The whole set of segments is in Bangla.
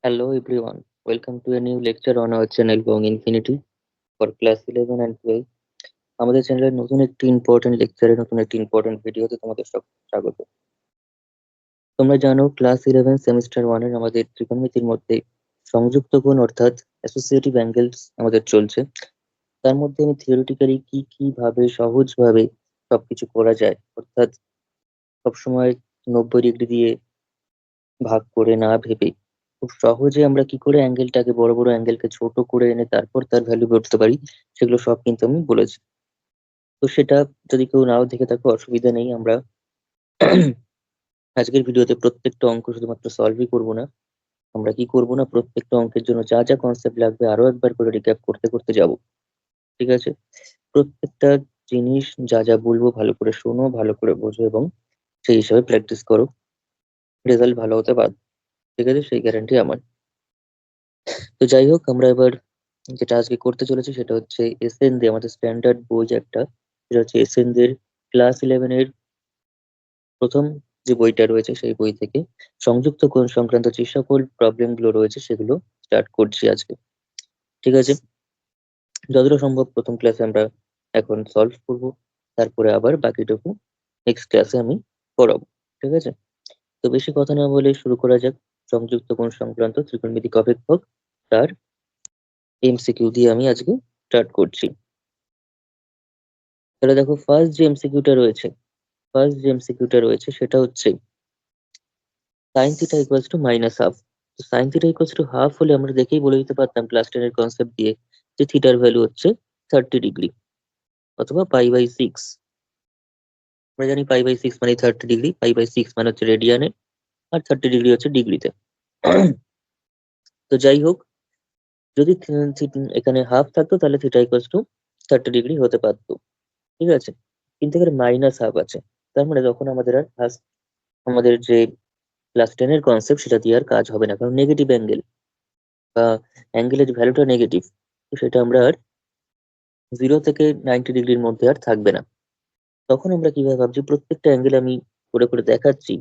Hello everyone, welcome to a new lecture on our channel Going Infinity for class 11 and 12. আমাদের চ্যানেলের নতুন একটি ইম্পর্টেন্ট লেকচারে নতুন একটি ইম্পর্টেন্ট ভিডিওতে তোমাদের সব স্বাগত। তোমরা জানো ক্লাস 11 সেমিস্টার 1 এর আমাদের ত্রিকোণমিতির মধ্যে সংযুক্ত কোণ অর্থাৎ অ্যাসোসিয়েটিভ অ্যাঙ্গেলস আমাদের চলছে। তার মধ্যে আমি থিওরিটিক্যালি কি ভাবে সহজভাবে সবকিছু করা যায়, অর্থাৎ সবসময় 90 ডিগ্রি দিয়ে ভাগ করে না ভেবে খুব সহজে আমরা কি করে অ্যাঙ্গেলটাকে বড় বড় অ্যাঙ্গেলকে ছোট করে এনে তারপর তার ভ্যালু করতে পারি, সেগুলো সব কিন্তু আমি বলেছি। তো সেটা যদি কেউ নাও দেখে থাকো অসুবিধা নেই। আমরা আজকের ভিডিওতে প্রত্যেকটা অঙ্ক শুধুমাত্র সলভই করব না, আমরা কি করব না, প্রত্যেকটা অঙ্কের জন্য যা যা কনসেপ্ট লাগবে আরো একবার করে রিক্যাপ করতে করতে যাব। ঠিক আছে? প্রত্যেকটা জিনিস যা যা বলবো ভালো করে শোনো, ভালো করে বোঝো এবং সেই হিসাবে প্র্যাকটিস করো। রেজাল্ট ভালো হতে বাধ্য। ঠিক আছে? সেই গ্যারান্টি আমার। তো যাই হোক, আমরা এবার যেটা আজকে করতে চলেছি সেটা হচ্ছে এসএন দে, আমাদের স্ট্যান্ডার্ড বই একটা, সেটা হচ্ছে এসএন দের ক্লাস 11 এর প্রথম যে বইটা রয়েছে সেই বই থেকে সংযুক্ত কোণ সংক্রান্ত যে সকল প্রবলেম গুলো রয়েছে সেগুলো স্টার্ট করছি আজকে। ঠিক আছে? যতটা সম্ভব প্রথম ক্লাসে আমরা এখন সলভ করব, তারপরে আবার বাকিটুকু নেক্সট ক্লাসে আমি পড়াবো। ঠিক আছে? তো বেশি কথা না বলে শুরু করা যাক। সংযুক্ত কোণ সংক্রান্ত ত্রিকোণমিতিক অপেক্ষক তার এমসিকিউ দিয়ে আমি আজকে স্টার্ট করছি। তাহলে দেখো, ফার্স্ট যে এমসিকিউটা রয়েছে সেটা হচ্ছে sine theta equals to minus half. তো sine theta equals to half হলে আমরা দেখেই বলে দিতে পারতাম ক্লাস 10 এর কনসেপ্ট দিয়ে যে থিটার ভ্যালু হচ্ছে 30 ডিগ্রি অথবা পাই/6। আমরা জানি পাই/6 মানে 30 ডিগ্রি, পাই/6 মানে হচ্ছে রেডিয়ানে, আর 30 ডিগ্রি হচ্ছে ডিগ্রিতে। তো যাই হোক, যদি এখানে হাফ থাকতো তাহলে থিটা ইকুয়ালস টু 30 ডিগ্রি হতে পারতো। ঠিক আছে? কিন্তু এখানে মাইনাস হাফ আছে, তার মানে তখন আমাদের আর আমাদের যে ক্লাস 10 এর কনসেপ্ট সেটা দিয়ে আর কাজ হবে না, কারণ নেগেটিভ অ্যাঙ্গেল বা অ্যাঙ্গেলের ভ্যালুটা নেগেটিভ, তো সেটা আমরা আর 0 থেকে 90 ডিগ্রির মধ্যে আর থাকবে না। তখন আমরা কিভাবে ভাবছি, প্রত্যেকটা অ্যাঙ্গেল আমি করে করে দেখাচ্ছি।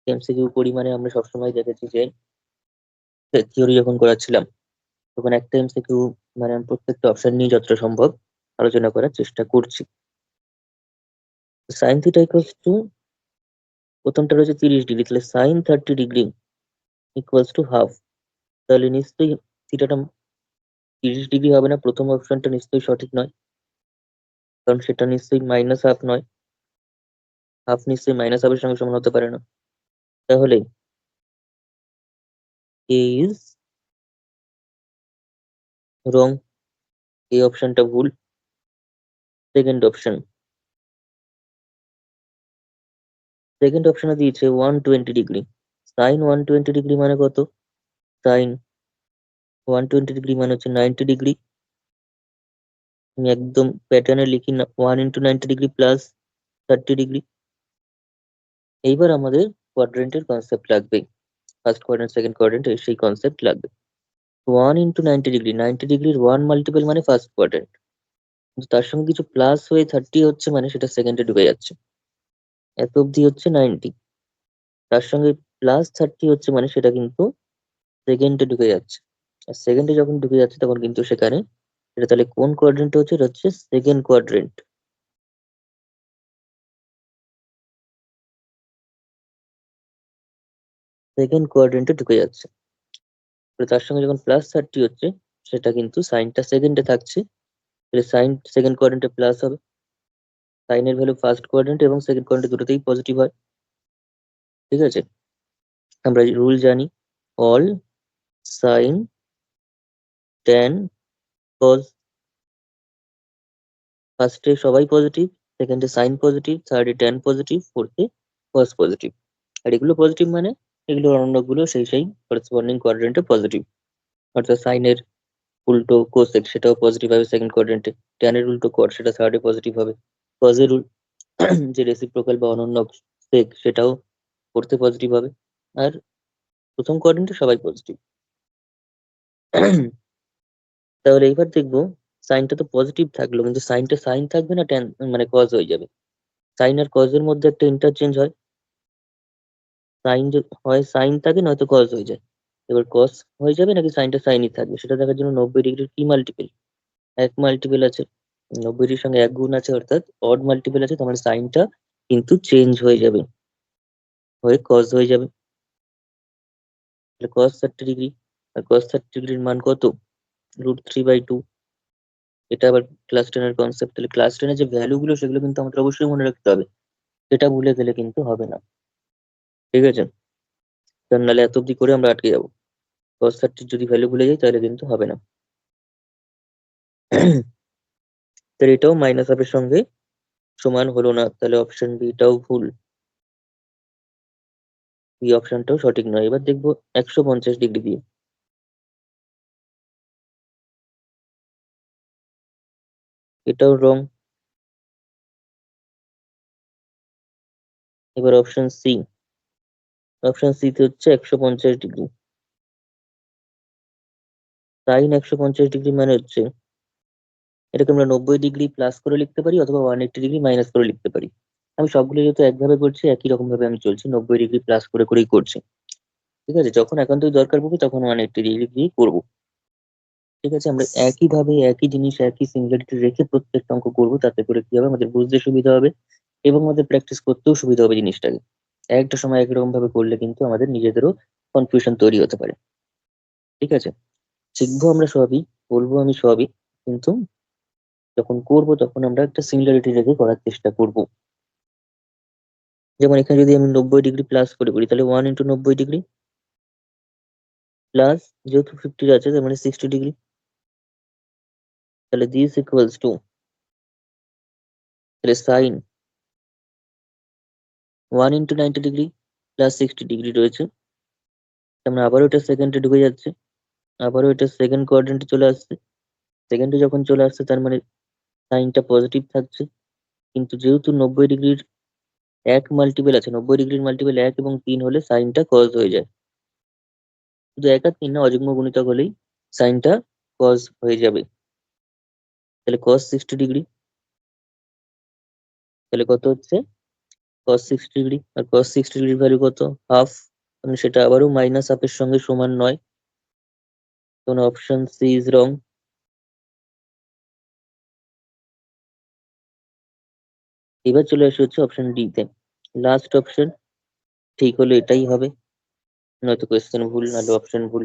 এমসিকিউ করি মানে আমরা সবসময় দেখেছি যে থিওরি যখন করাচ্ছিলাম তখন একটা এমসিকিউ মানে আমি প্রত্যেকটা অপশন নিয়ে যতটা সম্ভব আলোচনা করার চেষ্টা করছি। সাইন থিটা ইকুয়ালস টু, প্রথমটা রয়েছে 30 ডিগ্রি, তাহলে sine 30 degree equals to half. তাহলে নিশ্চয়ই থিটাটা 30 ডিগ্রি হবে না, প্রথম অপশনটা নিশ্চয়ই সঠিক নয়, কারণ সেটা নিশ্চয়ই মাইনাস হাফ নয়, হাফ নিশ্চয়ই মাইনাস হাফের সঙ্গে সমান হতে পারে না। তাহলে এ ইজ রং, এই অপশনটা ভুল। সেকেন্ড অপশনে দিয়েছে 120 ডিগ্রি। সাইন 120 ডিগ্রি মানে কত? সাইন 120 ডিগ্রি মানে হচ্ছে 90 ডিগ্রি। আমি একদম প্যাটার্নে লিখি না, 1 × 90 ডিগ্রি প্লাস 30 ডিগ্রি। এইবার আমাদের কোয়াড্রেন্টের কনসেপ্ট লাগবে, ফার্স্ট কোয়াড্রেন্ট সেকেন্ড কোয়াড্রেন্ট সেই কনসেপ্ট লাগবে। 1 × 90 ডিগ্রি, 90 ডিগ্রির 1 মাল্টিপল মানে ফার্স্ট কোয়াড্রেন্ট, কিন্তু তার সঙ্গে কিছু প্লাস হয়ে 30 হচ্ছে মানে সেটা সেকেন্ডে ঢুকে যাচ্ছে। এত অব্দি হচ্ছে 90, তার সঙ্গে প্লাস 30 হচ্ছে মানে সেটা কিন্তু সেকেন্ডে ঢুকে যাচ্ছে। আর সেকেন্ডে যখন ঢুকে যাচ্ছে তখন কিন্তু সেখানে এটা তাহলে কোন কোয়াড্রেন্ট হচ্ছে? এটা হচ্ছে সেকেন্ড কোয়াড্রেন্ট। সেকেন্ড কোয়াড্রেন্টে ঢুকে যাচ্ছে, তো তার সঙ্গে যখন প্লাস 30 হচ্ছে সেটা কিন্তু সাইনটা সেকেন্ডে থাকছে, তাহলে সাইন সেকেন্ড কোয়াড্রেন্টে প্লাস হবে। সাইনের ভ্যালু ফার্স্ট কোয়াড্রেন্ট এবং সেকেন্ড কোয়াড্রেন্ট দুটোতেই পজিটিভ হয়। ঠিক আছে? আমরা রুল জানি, অল সাইন ট্যান কজ। ফার্স্টে সবাই পজিটিভ, সেকেন্ডে সাইন পজিটিভ, থার্ডে ট্যান পজিটিভ, ফোর্থে কজ পজিটিভ। আর এগুলো পজিটিভ মানে এগুলো অন্যগুলো সেই করেসপন্ডিং কোয়াড্রেন্টে পজিটিভ। অর্থাৎ সাইনের উল্টো কোসেক সেটাও পজিটিভ হবে সেকেন্ড কোয়াড্রেন্টে, ট্যানের উল্টো কট সেটা থার্ডে পজিটিভ হবে, কজের যে রেসিপ্রোকাল বা অনন্য সেক সেটাও করতে পজিটিভ হবে। আর প্রথম কোয়াড্রেন্টে সবাই পজিটিভ। তাহলে এইবার দেখবো, সাইনটা তো পজিটিভ থাকলো কিন্তু সাইনটা সাইন থাকবে না, ট্যান মানে কজ হয়ে যাবে। সাইন আর কজের মধ্যে একটা ইন্টারচেঞ্জ হয়, সাইন হয় সাইন থাকে নয়তো কজ হয়ে যায়। এবার কস হয়ে যাবে নাকি সাইনটা সাইনই থাকবে সেটা দেখার জন্য 90 ডিগ্রির কি মাল্টিপল, এক মাল্টিপল আছে, 90 ডিগ্রির সঙ্গে এক গুণ আছে, অর্থাৎ অড মাল্টিপল আছে, তার মানে সাইনটা কিন্তু চেঞ্জ হয়ে যাবে, হয়ে কস হয়ে যাবে। তাহলে কস 30 ডিগ্রি, আর কস 30 ডিগ্রির মান কত? √3/2। এটা আবার ক্লাস 10-এর কনসেপ্ট, তাহলে ক্লাস 10-এর যে ভ্যালু গুলো সেগুলো কিন্তু আমাদের অবশ্যই মনে রাখতে হবে, সেটা ভুলে গেলে কিন্তু হবে না, ঠিক আছে? কারণ নাহলে এত অব্দি করে আমরা আটকে যাবো, cos 30 যদি ভ্যালু ভুলে যাই তাহলে কিন্তু হবে না। তাহলে এটাও মাইনাস হাফের সঙ্গে সমান হলো না, তাহলে অপশন বিটাও ভুল, বি অপশনটাও সঠিক নয়। এবার দেখবো 150 ডিগ্রি দিয়ে, এটাও রং। এবার অপশন সি, অপশন সি তে হচ্ছে 150 ডিগ্রি, সাইন 150 ডিগ্রি মানে হচ্ছে এটাকে আমরা 90 ডিগ্রি প্লাস করে লিখতে পারি অথবা 180 ডিগ্রি মাইনাস করে লিখতে পারি। আমি সবগুলো যেহেতু একভাবে করছি, একই রকম ভাবে আমি চলছি, 90 ডিগ্রি প্লাস করে করেই করছি, ঠিক আছে? যখন একান্তই দরকার পড়বে তখন 180 ডিগ্রি দিয়ে করবো, ঠিক আছে? আমরা একই ভাবে একই জিনিস একই সিঙ্গুলারিটি রেখে প্রত্যেকটা অঙ্ক করবো, তাতে করে কি হবে, আমাদের বুঝতে সুবিধা হবে এবং আমাদের প্র্যাকটিস করতেও সুবিধা হবে জিনিসটাকে। একটা সময় একরকম ভাবে করলে কিন্তু আমাদের নিজেদেরও কনফিউশন তৈরি হতে পারে, ঠিক আছে? শিখবো আমরা সবই, বলবো আমি সবই, কিন্তু যখন করব তখন আমরা একটা সিমিলারিটি রেখে করার চেষ্টা করব। যেমন এখানে যদি আমি 90 ডিগ্রি প্লাস করে করি, তাহলে 1 × 90 ডিগ্রি প্লাস, যেহেতু 50 আছে তার মানে 60 ডিগ্রি, তাহলে দিস ইকুয়ালস টু, তাহলে সাইন 1 × 90 ডিগ্রি প্লাস 60 ডিগ্রি রয়েছে, তার মানে আবারও এটা সেকেন্ডে ঢুকে যাচ্ছে, আবারও এটা সেকেন্ড কোয়াড্রেন্টে চলে আসছে। সেকেন্ডে যখন চলে আসছে তার মানে সাইনটা পজিটিভ থাকছে, কিন্তু যেহেতু 90 ডিগ্রির এক মাল্টিপল আছে, 90 ডিগ্রির মাল্টিপল 1 এবং 3 হলে সাইনটা কজ হয়ে যায়, শুধু 1 আর 3 না, অযুগ্ম গুণিতক হলেই সাইনটা কজ হয়ে যাবে। তাহলে কস 60 ডিগ্রি, তাহলে কত হচ্ছে cos 60 ডিগ্রি, আর cos 60 ডিগ্রির ভ্যালু কত? হাফ, মানে সেটা আবারও মাইনাস হাফের সঙ্গে সমান নয়, তখন অপশন সি ইজ রং। এবার চলে আসে হচ্ছে অপশন ডি তে, লাস্ট অপশন, ঠিক হলে এটাই হবে, নয়তো কোয়েশ্চেন ভুল, নাহলে অপশন ভুল।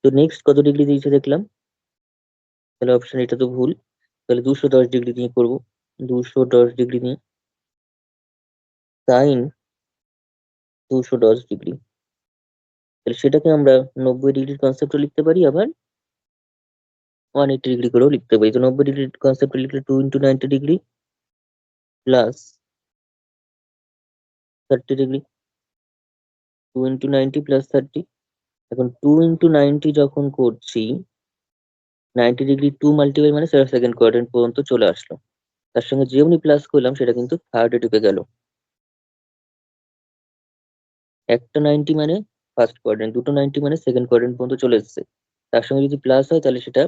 তো নেক্সট কত ডিগ্রি দিয়েছে দেখলাম, তাহলে অপশন এটা তো ভুল, তাহলে 210 ডিগ্রি নিয়ে করবো, 210 ডিগ্রি নিয়ে সাইন 210 ডিগ্রি, তাহলে সেটাকে আমরা 90 ডিগ্রির কনসেপ্টও লিখতে পারি, আবার 180 ডিগ্রি করেও লিখতে পারি। তো 90 ডিগ্রির কনসেপ্টে লিখলে 2 × 90 ডিগ্রি প্লাস 30 ডিগ্রি, 2 × 90 প্লাস 30। এখন 2 × 90 যখন করছি, 90 ডিগ্রি 2 মাল্টিপ্লাই মানে সেটা সেকেন্ড কোয়াড্রেন্ট পর্যন্ত চলে আসলো, তার সঙ্গে যেমনি প্লাস করলাম সেটা কিন্তু থার্ডে ঢুকে গেল। একটা 90 মানে ফার্স্ট কোয়াড্রেন্ট, দুটো 90 মানে সেকেন্ড কোয়াড্রেন্ট পর্যন্ত চলে এসেছে, তার সঙ্গে যদি প্লাস হয় তাহলে সেটা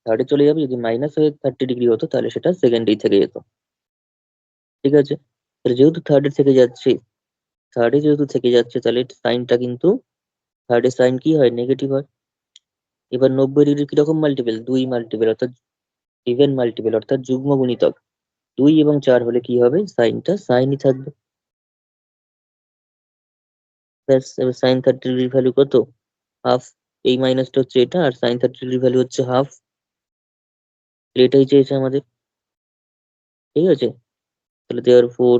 থার্ডে চলে যাবে, যদি মাইনাস হয়ে 30 ডিগ্রি হতো তাহলে সেটা সেকেন্ডেই থেকে যেত, ঠিক আছে? তাহলে যেহেতু থার্ডে থেকে যাচ্ছে, থার্ডে যেহেতু থেকে যাচ্ছে তাহলে সাইনটা কিন্তু থার্ডে সাইন কি হয়, নেগেটিভ হয়। এবার 90 ডিগ্রি কিরকম মাল্টিপল, 2 মাল্টিপল, অর্থাৎ ইভেন মাল্টিপল, অর্থাৎ যুগ্ম গুণিতক, 2 এবং 4 হলে কি হবে, সাইনটা সাইনই থাকবে। ব্যাস, এবার সাইন 30 ডিগ্রির ভ্যালু কত, হাফ, এই মাইনাসটা হচ্ছে এটা, আর সাইন 30 ডিগ্রির ভ্যালু হচ্ছে হাফ, এটাই চেয়েছে আমাদের, ঠিক আছে? তাহলে দেওয়ার four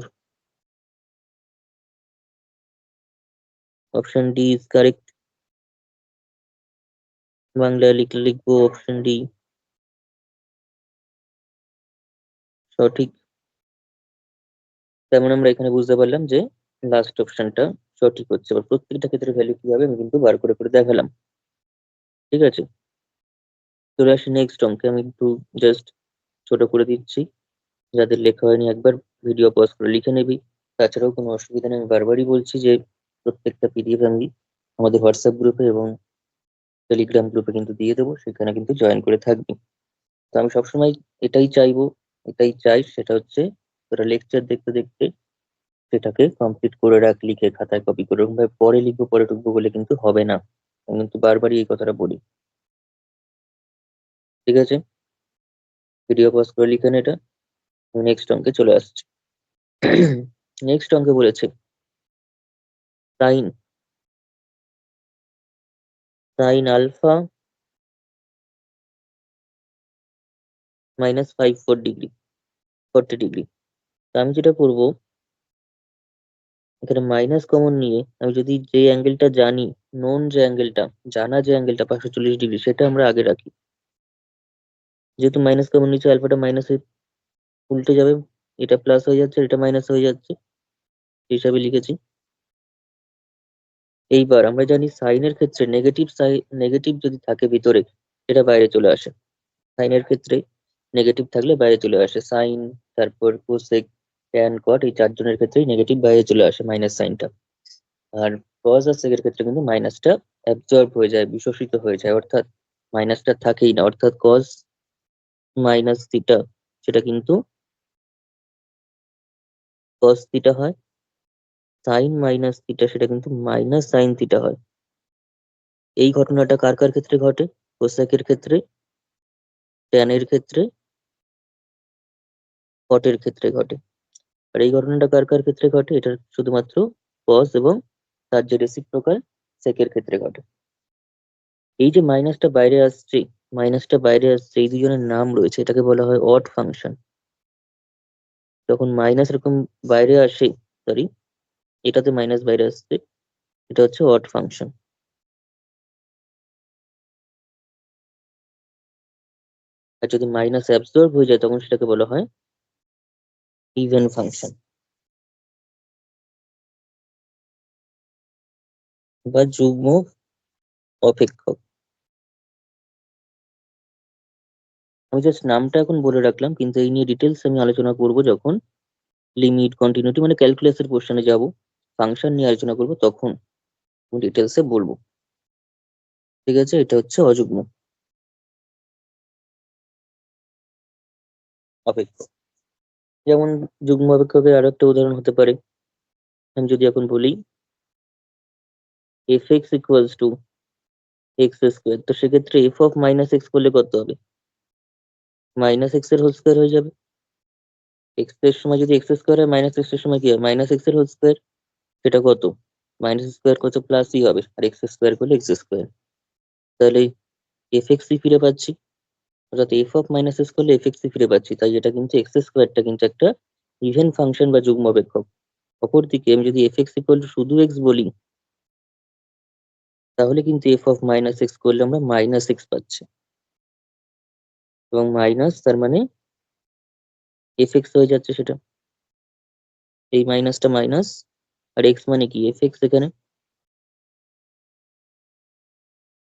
option D is correct, বাংলায় লিখলে লিখবো অপশন ডি সঠিক। তেমন আমরা এখানে বুঝতে পারলাম যে লাস্ট অপশনটা সঠিক হচ্ছে। এবার প্রত্যেকটা ক্ষেত্রে ভ্যালু কি হবে আমি কিন্তু বার করে করে দেখালাম, ঠিক আছে? চলে আসি নেক্সট অঙ্কে, আমি একটু জাস্ট ছোট করে দিচ্ছি, যাদের লেখা হয়নি একবার ভিডিও পজ করে লিখে নেবি। তাছাড়াও কোনো অসুবিধা নেই, আমি বারবারই বলছি যে প্রত্যেকটা পিডিএফ আমি আমাদের হোয়াটসঅ্যাপ গ্রুপে এবং টেলিগ্রাম গ্রুপে কিন্তু দিয়ে দেবো, সেখানে কিন্তু জয়েন করে থাকবি। তো আমি সবসময় এটাই চাইবো, এটাই চাই, সেটা হচ্ছে তোরা লেকচার দেখতে দেখতে সেটাকে কমপ্লিট করে রাখ, লিখে খাতায় কপি করে। ওরকম ভাবে পরে লিখবো পরে টুকবো বলে কিন্তু হবে না। আমি কিন্তু বারবারই এই কথাটা বলি। ঠিক আছে, ভিডিও পজ করে লিখে নে এটা। নেক্সট অঙ্কে চলে আসছে। নেক্সট অঙ্কে বলেছে সাইন সাইন আলফা -5 40 ডিগ্রি। আমি যেটা করব, এখানে মাইনাস কমন নিয়ে আমি যদি যে অ্যাঙ্গেলটা জানি, নোন যে অ্যাঙ্গেলটা, জানা যে অ্যাঙ্গেলটা 540 ডিগ্রি, সেটা আমরা আগে রাখি। যেহেতু মাইনাস কমন নিচে, আলফাটা মাইনাসে উল্টে যাবে, এটা প্লাস হয়ে যাচ্ছে, এটা মাইনাস হয়ে যাচ্ছে, সেই হিসাবে লিখেছি। এইবার আমরা জানি সাইনের ক্ষেত্রে নেগেটিভ যদি থাকে ভিতরে, এটা বাইরে চলে আসে। সাইনের ক্ষেত্রে নেগেটিভ থাকলে বাইরে চলে আসে। সাইন, তারপর কোসেক, ট্যান, কট, এই চারজনের ক্ষেত্রেই নেগেটিভ বাইরে চলে আসে মাইনাস সাইনটা। আর কজ আর সেকের ক্ষেত্রে কিন্তু মাইনাসটা অ্যাবজর্ব হয়ে যায়, বিশোষিত হয়ে যায়, অর্থাৎ মাইনাসটা থাকেই না। অর্থাৎ কজ মাইনাস থিটা, সেটা কিন্তু কজ থিটা হয়। সাইন মাইনাস থিটা, সেটা কিন্তু মাইনাস সাইন থিটা হয়। এই ঘটনাটা কার কার ক্ষেত্রে ঘটে? কোসেকের ক্ষেত্রে, ট্যানের ক্ষেত্রে, কটের ক্ষেত্রে ঘটে। আর এই ঘটনাটা কার কার ক্ষেত্রে ঘটে? এটা শুধুমাত্র কস এবং তার যে রেসিপ্রোকাল সেকের ক্ষেত্রে ঘটে। এই যে মাইনাসটা বাইরে আসছে, এই দুজনের নাম রয়েছে, এটাকে বলা হয় অড ফাংশন। যখন মাইনাস এরকম বাইরে আসে, সরি, এটাতে মাইনাস বাইরে আসছে, এটা হচ্ছে অড ফাংশন। আর যদি মাইনাস অ্যাবজর্ব হয়ে যায়, তখন সেটাকে বলা হয় ইভেন ফাংশন বা যুগ্ম অপেক্ষক। আমি জাস্ট নামটা এখন বলে রাখলাম, কিন্তু এই নিয়ে ডিটেলস আমি আলোচনা করব যখন লিমিট, কন্টিনিউটি মানে ক্যালকুলাসের পোর্শনে যাব, ফাংশন নিয়ে আলোচনা করব, তখন ডিটেলসে বলবো। ঠিক আছে, এটা হচ্ছে অযুগ্ম অপেক্ষক। যেমন যুগ্ম অপেক্ষকের আরো একটা উদাহরণ হতে পারে, আমি যদি এখন বলি F x equals to x square, তো সেক্ষেত্রে এফ অফ মাইনাস এক্স করলে কত হবে? মাইনাস এক্স এর হোল স্কোয়ার হয়ে যাবে। এক্স এর সময় যদি এক্স স্কোয়ার হয়, মাইনাস এক্স এর সময় কি হবে? মাইনাস এক্স এর হোল স্কোয়ার। সেটা কত? মাইনাস স্কোয়ার কত প্লাসই হবে, আর এক্স স্কোয়ার করলে এক্স স্কোয়ার। তাহলে এফ এক্স ফিরে পাচ্ছি, অর্থাৎ এফ অফ মাইনাস এক্স করলে এফ এক্স ফিরে পাচ্ছি। তাই এটা কিন্তু এক্স স্কোয়ারটা কিন্তু একটা ইভেন ফাংশন বা যুগ্ম অপেক্ষক। অপরদিকে আমি যদি এফ এক্স ইকুয়াল টু শুধু এক্স বলি, তাহলে কিন্তু এফ অফ মাইনাস এক্স করলে আমরা মাইনাস এক্স পাচ্ছি, এবং মাইনাস তার মানে এফ এক্স হয়ে যাচ্ছে সেটা। এই মাইনাসটা মাইনাস, আর এক্স মানে কি? এফ এক্স এখানে।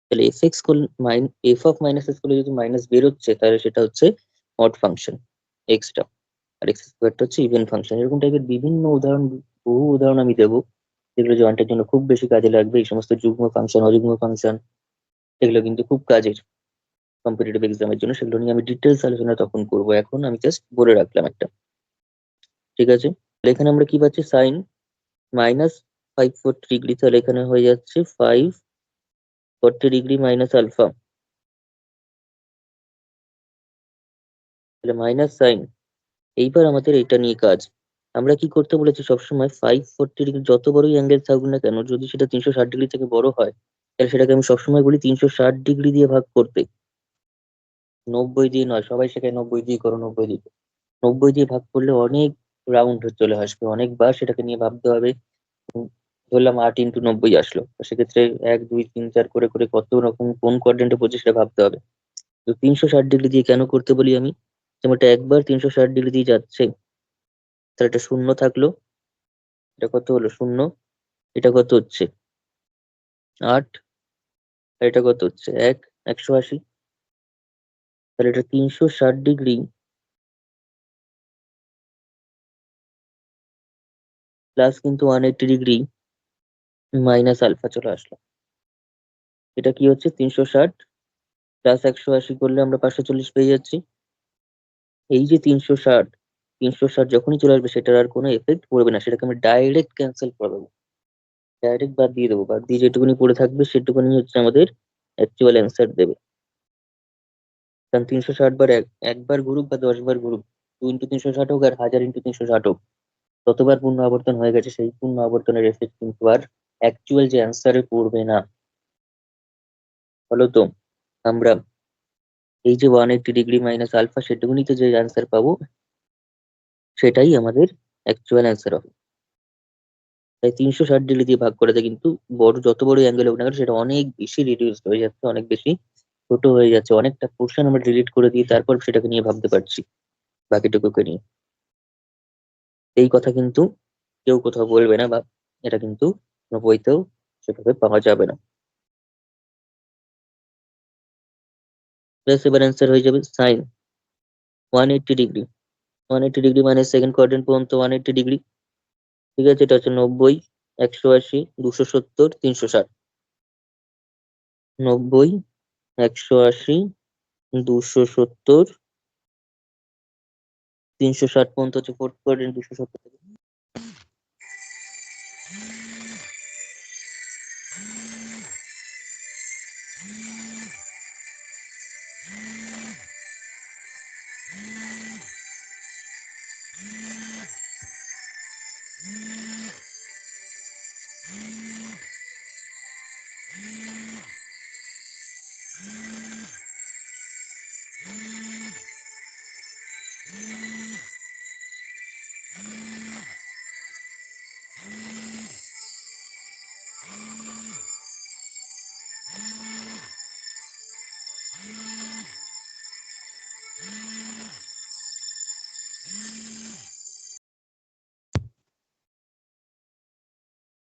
তাহলে এফ এক্স করলে এফ অফ মাইনাস এক্স করলে যদি মাইনাস বেরোচ্ছে, তাহলে সেটা হচ্ছে অড ফাংশন এক্সটা। আর এক্স স্কোয়ারটা হচ্ছে ইভেন ফাংশন। এরকম টাইপের বিভিন্ন উদাহরণ, বহু উদাহরণ আমি দেবো, যেগুলো জয়েন্টের জন্য খুব বেশি কাজে লাগবে। এই সমস্ত যুগ্ম ফাংশন, অযুগ্ম ফাংশন, এগুলো কিন্তু খুব কাজের কম্পিটিটিভ এক্সামের জন্য। সেগুলো নিয়ে আমি ডিটেলস আলোচনা তখন করবো, এখন আমি জাস্ট বলে রাখলাম একটা। ঠিক আছে, তাহলে এখানে আমরা কি পাচ্ছি? সাইন -540 ডিগ্রি, তাহলে এখানে হয়ে যাচ্ছে 540 ডিগ্রি মাইনাস আলফা, তাহলে মাইনাস সাইন। এইবার আমাদের এটা নিয়ে কাজ। আমরা কি করতে বলেছি সবসময়? 540 ডিগ্রি যত বড়ই অ্যাঙ্গেল থাকুক না কেন, যদি সেটা 360 ডিগ্রি থেকে বড় হয়, তাহলে সেটাকে আমি সবসময় বলি 360 ডিগ্রি দিয়ে ভাগ করতে। 90 দিয়ে নয়, সবাই সেখানে 90 দিয়ে করো, 90 দিয়ে। 90 দিয়ে ভাগ করলে অনেক রাউন্ড চলে আসবে, অনেকবার সেটাকে নিয়ে ভাবতে হবে। উম, ধরলাম 8 × 90 আসলো, তো সেক্ষেত্রে 1 2 3 4 করে করে কত রকম কোন কোয়াড্রেন্টে পড়ছে সেটা ভাবতে হবে। তো 360 ডিগ্রি দিয়ে কেন করতে বলি আমি? যেমন এটা একবার 360 ডিগ্রি দিয়ে যাচ্ছে, তাহলে এটা শূন্য থাকলো, এটা কত হলো? শূন্য। এটা কত হচ্ছে? 8। আর এটা কত হচ্ছে? 180। তাহলে এটা 360 ডিগ্রি প্লাস কিন্তু 180 ডিগ্রি মাইনাস আলফা চলে আসলো। এটা কি হচ্ছে? 360 প্লাস 180 করলে আমরা 540 পেয়ে যাচ্ছি। এই যে 360, 360 যখনই চলে আসবে সেটার আর কোনো এফেক্ট পড়বে না, সেটাকে আমরা ডাইরেক্ট ক্যান্সেল করে দেবো, ডাইরেক্ট বাদ দিয়ে দেবো, বাদ দিয়ে যেটুকুনি পড়ে থাকবে সেটুকুনি হচ্ছে আমাদের অ্যাকচুয়াল অ্যান্সার দেবে। কারণ 360 বার একবার ঘুরুক বা 10 বার ঘুরুক, 2 × 360 হোক আর 1000 × 360 হোক, ততবার পূর্ণ আবর্তন হয়ে গেছে, সেই পূর্ণ আবর্তনের এফেক্ট কিন্তু আর অ্যাকচুয়াল যে অ্যান্সারে পড়বে না। হলো তো? আমরা এই যে 180 ডিগ্রি মাইনাস আলফা সেটুকুনিতে যে অ্যান্সার পাবো সেটাই আমাদের অ্যাকচুয়াল অ্যান্সার হবে। তাই 360 ডিগ্রি দিয়ে ভাগ করাতে কিন্তু যত বড় অ্যাঙ্গেল হোক না কেন সেটা অনেক বেশি রিডিউস হয়ে যাচ্ছে, অনেক বেশি ছোট হয়ে যাচ্ছে, অনেকটা পোর্শন আমরা ডিলিট করে দিয়ে তারপর সেটাকে নিয়ে ভাবতে পারছি বাকিটুকুকে নিয়ে। এই কথা কিন্তু কেউ কোথাও বলবে না, বা এটা কিন্তু কোনো বইতেও সেভাবে পাওয়া যাবে না। ব্যাস এবার অ্যান্সার হয়ে যাবে সাইন 180 ডিগ্রি। 180 ডিগ্রি মানে সেকেন্ড কোয়াড্রেন্ট পর্যন্ত 180 ডিগ্রি। ঠিক আছে, এটা হচ্ছে 90, 180, 270, 360। 90, 180, 270, 360 পর্যন্ত হচ্ছে ফোর্থ কোয়াড্রেন্ট, 270 থেকে।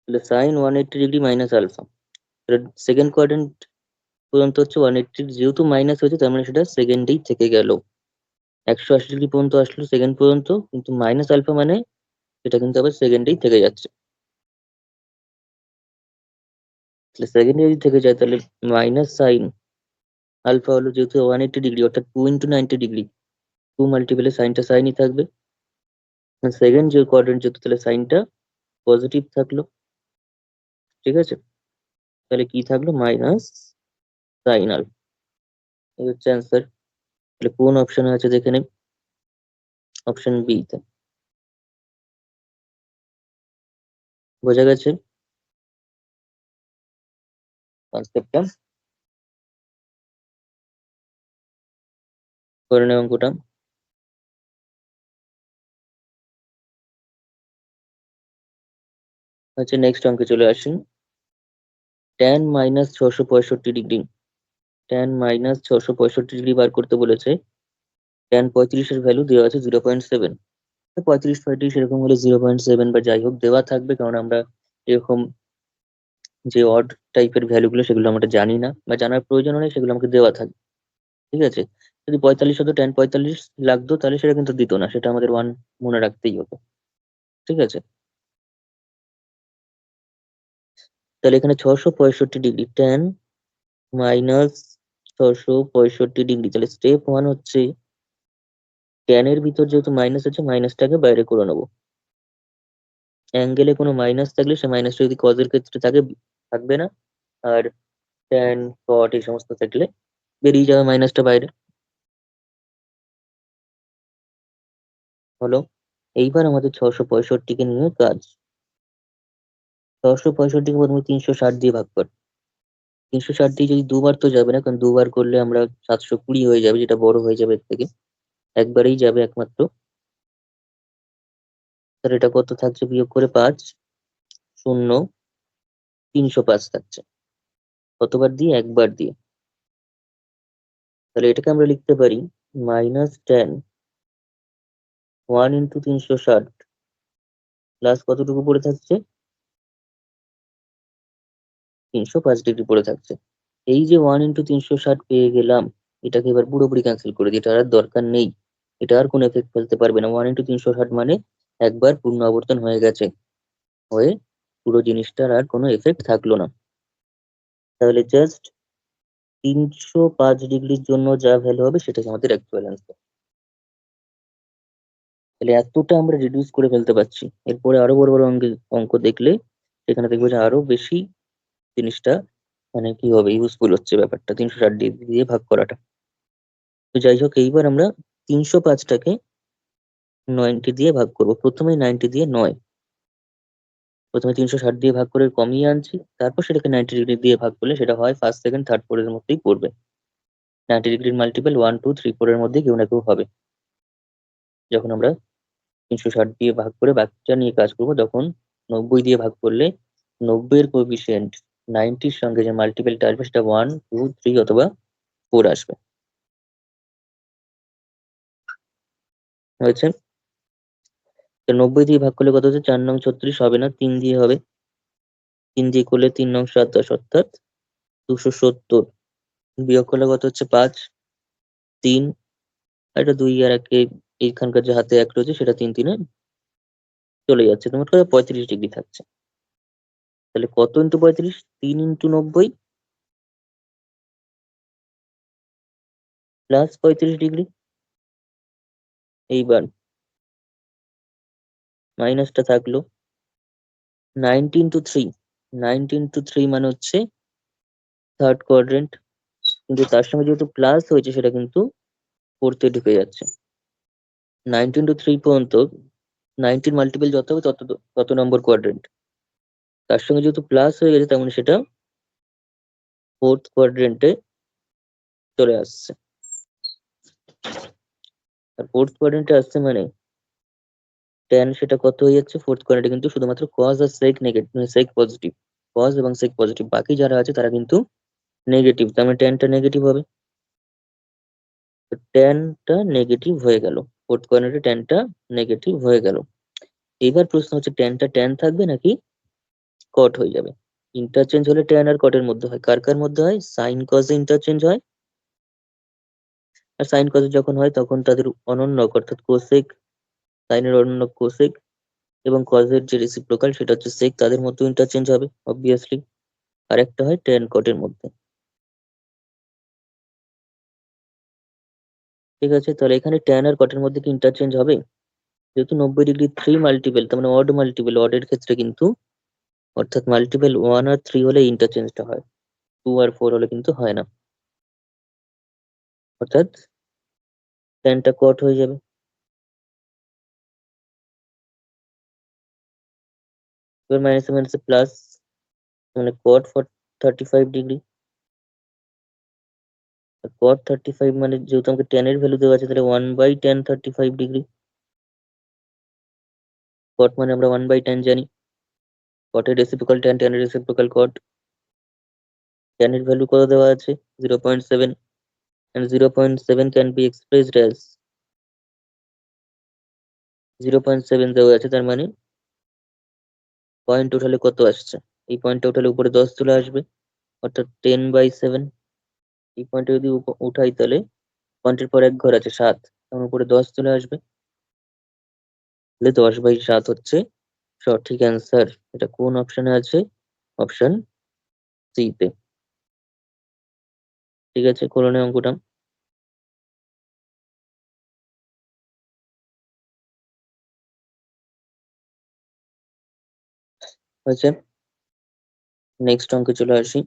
তাহলে sine 180 degree minus alpha, second quadrant পর্যন্ত হচ্ছে 180, যেহেতু মাইনাস হয়েছে তার মানে সেটা সেকেন্ডেই থেকে গেল। 180 ডিগ্রি পর্যন্ত আসলো সেকেন্ড পর্যন্ত, কিন্তু মাইনাস আলফা মানে এটা কিন্তু আবার সেকেন্ডেই থেকে যাচ্ছে। তাহলে সেকেন্ডে যদি থেকে যায় তাহলে মাইনাস সাইন আলফা হলো, যেহেতু 180 ডিগ্রি অর্থাৎ 2 × 90 ডিগ্রি, 2 মাল্টিপ্লে সাইনটা সাইনই থাকবে। সেকেন্ড যে কোয়াড্রেন্ট যেহেতু, তাহলে সাইনটা পজিটিভ থাকলো। ঠিক আছে, তাহলে কি থাকলো? Minus sine alpha. এই হচ্ছে অ্যান্সার। তাহলে কোন অপশনে আছে দেখে নেই, অপশন বি তে। বোঝা গেছে কনসেপ্টটা? করে নেই অঙ্কটা। আচ্ছা, নেক্সট অঙ্কে চলে আসি। Tan minus 665 degree, tan minus 665 degree বার করতে বলেছে। ট্যান 35-এর ভ্যালু দেওয়া আছে 0.7। 35 এরকম হলে 0.7 বা যাই হোক দেওয়া থাকবে, কারণ আমরা এরকম যে অড টাইপের ভ্যালুগুলো সেগুলো আমরা জানি না বা জানার প্রয়োজন নেই, সেগুলো আমাকে দেওয়া থাকবে। ঠিক আছে, যদি 45 হতো, ট্যান 45 লাগতো, তাহলে সেটা কিন্তু দিত না, সেটা আমাদের 1 মনে রাখতেই হতো। ঠিক আছে, তাহলে এখানে 665 ডিগ্রি, ট্যান মাইনাস 665 ডিগ্রি, তাহলে স্টেপ 1 হচ্ছে ট্যানের ভিতর যেহেতু মাইনাস আছে মাইনাসটাকে বাইরে করে নেবো। অ্যাঙ্গেলে কোনো মাইনাস থাকলে সে মাইনাসটা যদি কজের ক্ষেত্রে থাকে থাকবে না, আর ট্যান কট এই সমস্ত থাকলে বেরিয়ে যাবে মাইনাসটা বাইরে। হলো, এইবার আমাদের 665-কে নিয়ে কাজ। 665-কে প্রথমে 360 দিয়ে ভাগ কর। 360 দিয়ে যদি দুবার তো যাবে না, কারণ দুবার করলে আমরা 720 হয়ে যাবে, যেটা বড় হয়ে যাবে এর থেকে। একবারেই যাবে একমাত্র। তাহলে এটা কত থাকছে? বিয়োগ করে 5, 0, 305 থাকছে। কতবার দিয়ে? একবার দিয়ে। তাহলে এটাকে আমরা লিখতে পারি মাইনাস ট্যান 1 × 360 প্লাস কতটুকু পড়ে থাকছে? 305 ডিগ্রি পড়ে থাকছে। এই যে 1 × 360 পেয়ে গেলাম, এটাকে এবার পুরোপুরি ক্যান্সেল করে দিই, এটা আর দরকার নেই। এটা আর কোনো এফেক্ট ফেলতে পারবে না। 1 × 360 মানে একবার পূর্ণ আবর্তন হয়ে গেছে, হয়ে পুরো জিনিসটার আর কোনো এফেক্ট থাকলো না। তাহলে জাস্ট 305 ডিগ্রির জন্য যা ভ্যালু হবে সেটাই আমাদের অ্যাকচুয়াল অ্যান্সার। তাহলে এতটা আমরা রিডিউস করে ফেলতে পারছি। এরপরে আরো বড় বড় অঙ্ক দেখলে সেখানে দেখবো যে আরো বেশি জিনিসটা মানে কি হবে, ইউজফুল হচ্ছে ব্যাপারটা 360 দিয়ে ভাগ করাটা। তো যাই হোক, এইবার আমরা 305টাকে 90 দিয়ে ভাগ করব। প্রথমে 90 দিয়ে নয়, প্রথমে 360 দিয়ে ভাগ করে কমিয়ে আনছি, তারপর সেটাকে 90 ডিগ্রি দিয়ে ভাগ করলে সেটা হয় ফার্স্ট সেকেন্ড থার্ড ফোরের মধ্যেই পড়বে। 90 ডিগ্রির মাল্টিপল 1 2 3 4 এর মধ্যে কেউ না কেউ হবে। যখন আমরা 360 দিয়ে ভাগ করে বাকিটা নিয়ে কাজ করবো, তখন 90 দিয়ে ভাগ করলে 90 এর কোএফিসিয়েন্ট 90-র সঙ্গে যে মাল্টিপলটা আসবে সেটা 1 2 3 অথবা 4 আসবে। হয়েছে? তো 90 দিয়ে ভাগ করলে কত হচ্ছে, 4 নং 36 হবে না, 3 দিয়ে হবে। 3 দিয়ে করলে 3 নং 7 10 অর্থাৎ 270। বিয়োগ করলে কত হচ্ছে, 5 3 আর এটা 2 আর 1 এইখানকার যে হাতে 1 রয়েছে সেটা 3 3-এ চলে যাচ্ছে, তোমার কথা 35 ডিগ্রি থাকছে। তাহলে কত ইন্টু 35? 3 into 90 plus 35 degree. এইবার মাইনাসটা থাকলো 90 ইন্টু 3। 90 ইন্টু 3 মানে হচ্ছে থার্ড কোয়াড্রেন্ট, কিন্তু তার সঙ্গে যেহেতু প্লাস হয়েছে সেটা কিন্তু ফোর্থে ঢুকে যাচ্ছে। 90 ইন্টু 3 পর্যন্ত 90-র মাল্টিপল যত হবে তত তত নম্বর কোয়াড্রেন্ট। তার সঙ্গে যেহেতু প্লাস হয়ে গেছে তার মানে সেটা ফোর্থ কোয়াড্রেন্টে চলে আসছে। আর ফোর্থ কোয়াড্রেন্টে আসছে মানে ট্যান সেটা কত হয়ে যাচ্ছে, ফোর্থ কোয়াড্রেন্টে কিন্তু শুধুমাত্র কজ আর সেক নেগেটিভ, সেক পজিটিভ। কজ এবং সেক পজিটিভ, বাকি যারা আছে তারা কিন্তু নেগেটিভ, তার মানে ট্যানটা নেগেটিভ হবে। তো ট্যানটা নেগেটিভ হয়ে গেল, ফোর্থ কোয়াড্রেন্টে ট্যানটা নেগেটিভ হয়ে গেল। এইবার প্রশ্ন হচ্ছে ট্যানটা ট্যান থাকবে নাকি কট হয়ে যাবে? ইন্টারচেঞ্জ হলে ট্যান আর কটের মধ্যে হয়, কার কার মধ্যে হয়? সাইন কজে ইন্টারচেঞ্জ হয়, আর সাইন কজে যখন হয় তখন তাদের অনন্যক অর্থাৎ কোসেক, সাইনের অনন্যক কোসেক এবং কজের যে রেসিপ্রোকাল সেটা হচ্ছে সেক, তাদের মধ্যে ইন্টারচেঞ্জ হবে অবভিয়াসলি। আর একটা হয় ট্যান কটের মধ্যে। ঠিক আছে, তাহলে এখানে ট্যান আর কটের মধ্যে কি ইন্টারচেঞ্জ হবে? যেহেতু 90 ডিগ্রি 3 মাল্টিপল, তার মানে অড মাল্টিপল, অডের ক্ষেত্রে কিন্তু অর্থাৎ মাল্টিপল 1 আর 3 হলে ইন্টারচেঞ্জটা হয়, 2 আর 4 হলে কিন্তু হয় না, অর্থাৎ ট্যানটা কট হয়ে যাবে। এবার মাইনাসে মাইনাসে প্লাস, মানে কট ফর 35 ডিগ্রি। কট 35 মানে যেহেতু আমাকে ট্যান এর ভ্যালু দেওয়া আছে, তাহলে 1/tan 35 ডিগ্রি। কট মানে আমরা 1/tan জানি, কটের রেসিপ্রোকাল ট্যান, ট্যানের রেসিপ্রোকাল কট। ট্যান এর ভ্যালু কত দেওয়া আছে? 0.7, and 0.7 can be expressed as 0.7 দেওয়া আছে, তার মানে পয়েন্ট উঠালে কত আসছে? এই পয়েন্টটা উঠালে উপরে 10 চলে আসবে, অর্থাৎ 10/7। এই পয়েন্টে যদি উঠাই তাহলে পয়েন্টের পর এক ঘর আছে 7, তখন উপরে 10 চলে আসবে, তাহলে 10/7 হচ্ছে সঠিক অ্যান্সার। এটা কোন অপশনে আছে? অপশন সি তে। ঠিক আছে, করে নে অঙ্কটা। হয়েছে, নেক্সট অঙ্কে চলে আসি।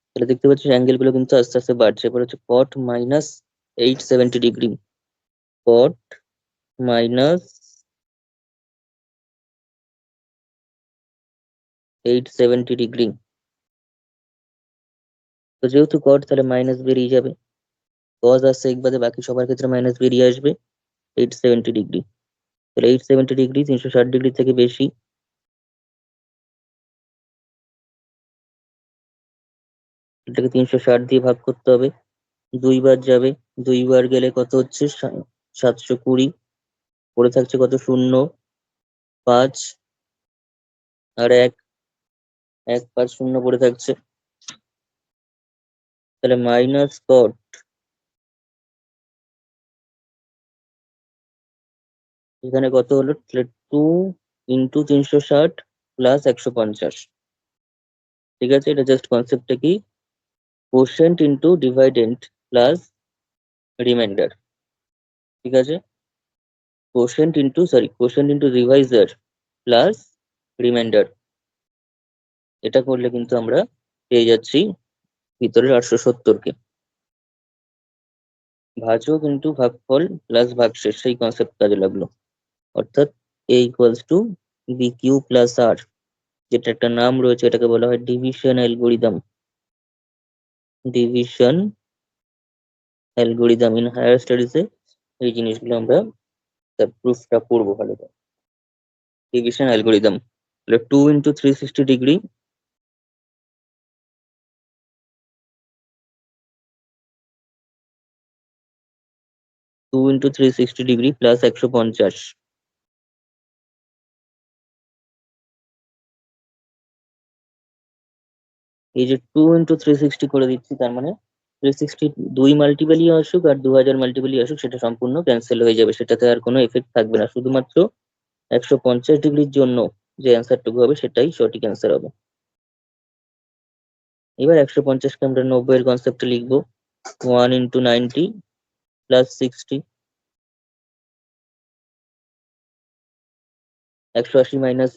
তাহলে দেখতে পাচ্ছি অ্যাঙ্গেল গুলো কিন্তু আস্তে আস্তে বাড়ছে। এবার হচ্ছে কট -870 ডিগ্রি, কট -870 ডিগ্রি। তো যেহেতু কট, তাহলে মাইনাস বেরিয়ে যাবে, কজ আর সেক বাদে বাকি সবার ক্ষেত্রে মাইনাস বেরিয়ে আসবে। 870 ডিগ্রি, তাহলে 870 ডিগ্রি 360 ডিগ্রি থেকে বেশি। এটাকে 360 দিয়ে ভাগ করতে হবে, 2 বার যাবে, 2 বার গেলে কত হচ্ছে, 720। পড়ে থাকছে কত, 0 5 আর 1, 1 5 0 পড়ে থাকছে। তাহলে মাইনাস কট, এখানে কত হলো, 2 × 360 প্লাস 150। ঠিক আছে, এটা জাস্ট কনসেপ্টটা কি, কোশেন্ট ইন্টু ডিভাইডেন্ট প্লাস রিমাইন্ডার। ঠিক আছে, কোশেন্ট ইন্টু রিভাইজার প্লাস রিমাইন্ডার। এটা করলে কিন্তু আমরা পেয়ে যাচ্ছি ভিতরের 870 কে। ভাজক ইন্টু ভাগফল প্লাস ভাগশেষ, সেই কনসেপ্ট কাজে লাগলো। অর্থাৎ a equals to b q plus r, যেটা একটা নাম রয়েছে, এটাকে বলা হয় division algorithm. Division algorithm in higher স্টাডিজে এই জিনিসগুলো আমরা তার প্রুফটা করবো ভালো করে। ডিভিশন অ্যালগোরিদম, তাহলে 2 × 360 ডিগ্রি প্লাস 150। এই যে 2 × 360 করে দিচ্ছি, তার মানে 360 দুই মাল্টিপলই আসুক আর 2000 মাল্টিপলই আসুক, সেটা সম্পূর্ণ ক্যান্সেল হয়ে যাবে, সেটাতে আর কোনো এফেক্ট থাকবে না। শুধুমাত্র 150 ডিগ্রির জন্য যে অ্যান্সারটুকু হবে সেটাই সঠিক অ্যান্সার হবে। এবার 150কে আমরা 90 এর কনসেপ্টে লিখবো। 1 × 90 প্লাস 60, 180 মাইনাস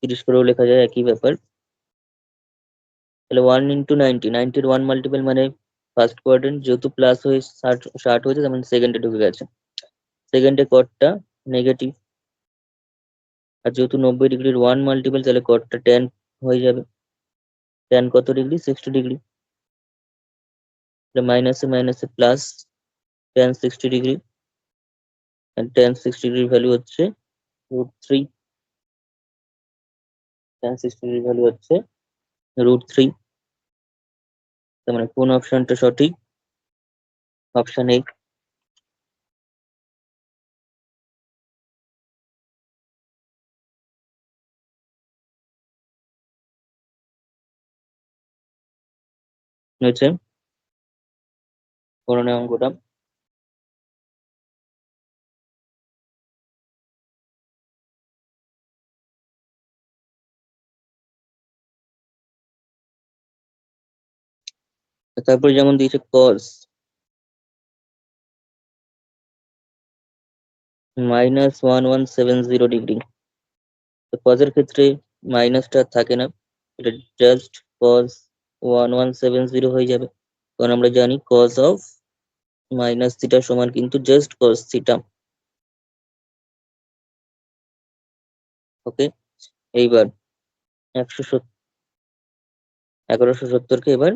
30 করেও লেখা যায়, একই ব্যাপার। তাহলে 1 × 90, 90-এর 1 মাল্টিপল মানে ফার্স্ট কোয়াড্রেন্ট, যেহেতু প্লাস হয়ে 60 হয়েছে, তার মানে সেকেন্ডে ঢুকে গেছে। সেকেন্ডে কটটা নেগেটিভ, আর যেহেতু 90 ডিগ্রির 1 মাল্টিপল, তাহলে কটটা ট্যান হয়ে যাবে। ট্যান কত ডিগ্রি? 60 ডিগ্রি। মাইনাসে মাইনাসে প্লাস, ট্যান 60 ডিগ্রি, ট্যান 60 ডিগ্রির ভ্যালু হচ্ছে √3। ট্যান 60 ডিগ্রির ভ্যালু হচ্ছে √3। তার মানে কোন অপশনটা সঠিক? Option A. হয়েছে করণে অঙ্কটা। তারপরে যেমন দিয়েছে cos -1170 ডিগ্রি। তো cos এর ক্ষেত্রে মাইনাসটা থাকে না, এটা জাস্ট cos 1170 হয়ে যাবে, কারণ আমরা জানি cos অফ মাইনাস থিটা সমান কিন্তু জাস্ট cos থিটা। ওকে, এইবার 1170কে এবার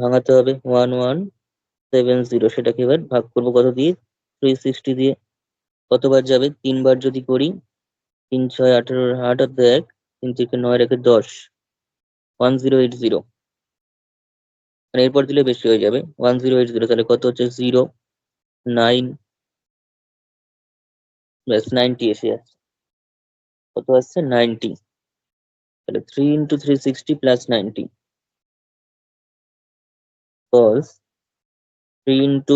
ভাঙাতে হবে 1170, সেটাকে এবার ভাগ করবো কত দিয়ে? 360 দিয়ে। কতবার যাবে? 3বার যদি করি, 3 × 6 = 18, 8 আর 1, 3 × 9 রেখে 10, 1080। মানে এরপর দিলে বেশি হয়ে যাবে, 1080, তাহলে কত হচ্ছে? 0 9, ব্যাস 90 এসে যাচ্ছে। কত আসছে? 90। তাহলে 3 × 360 plus 90, cos 3 ×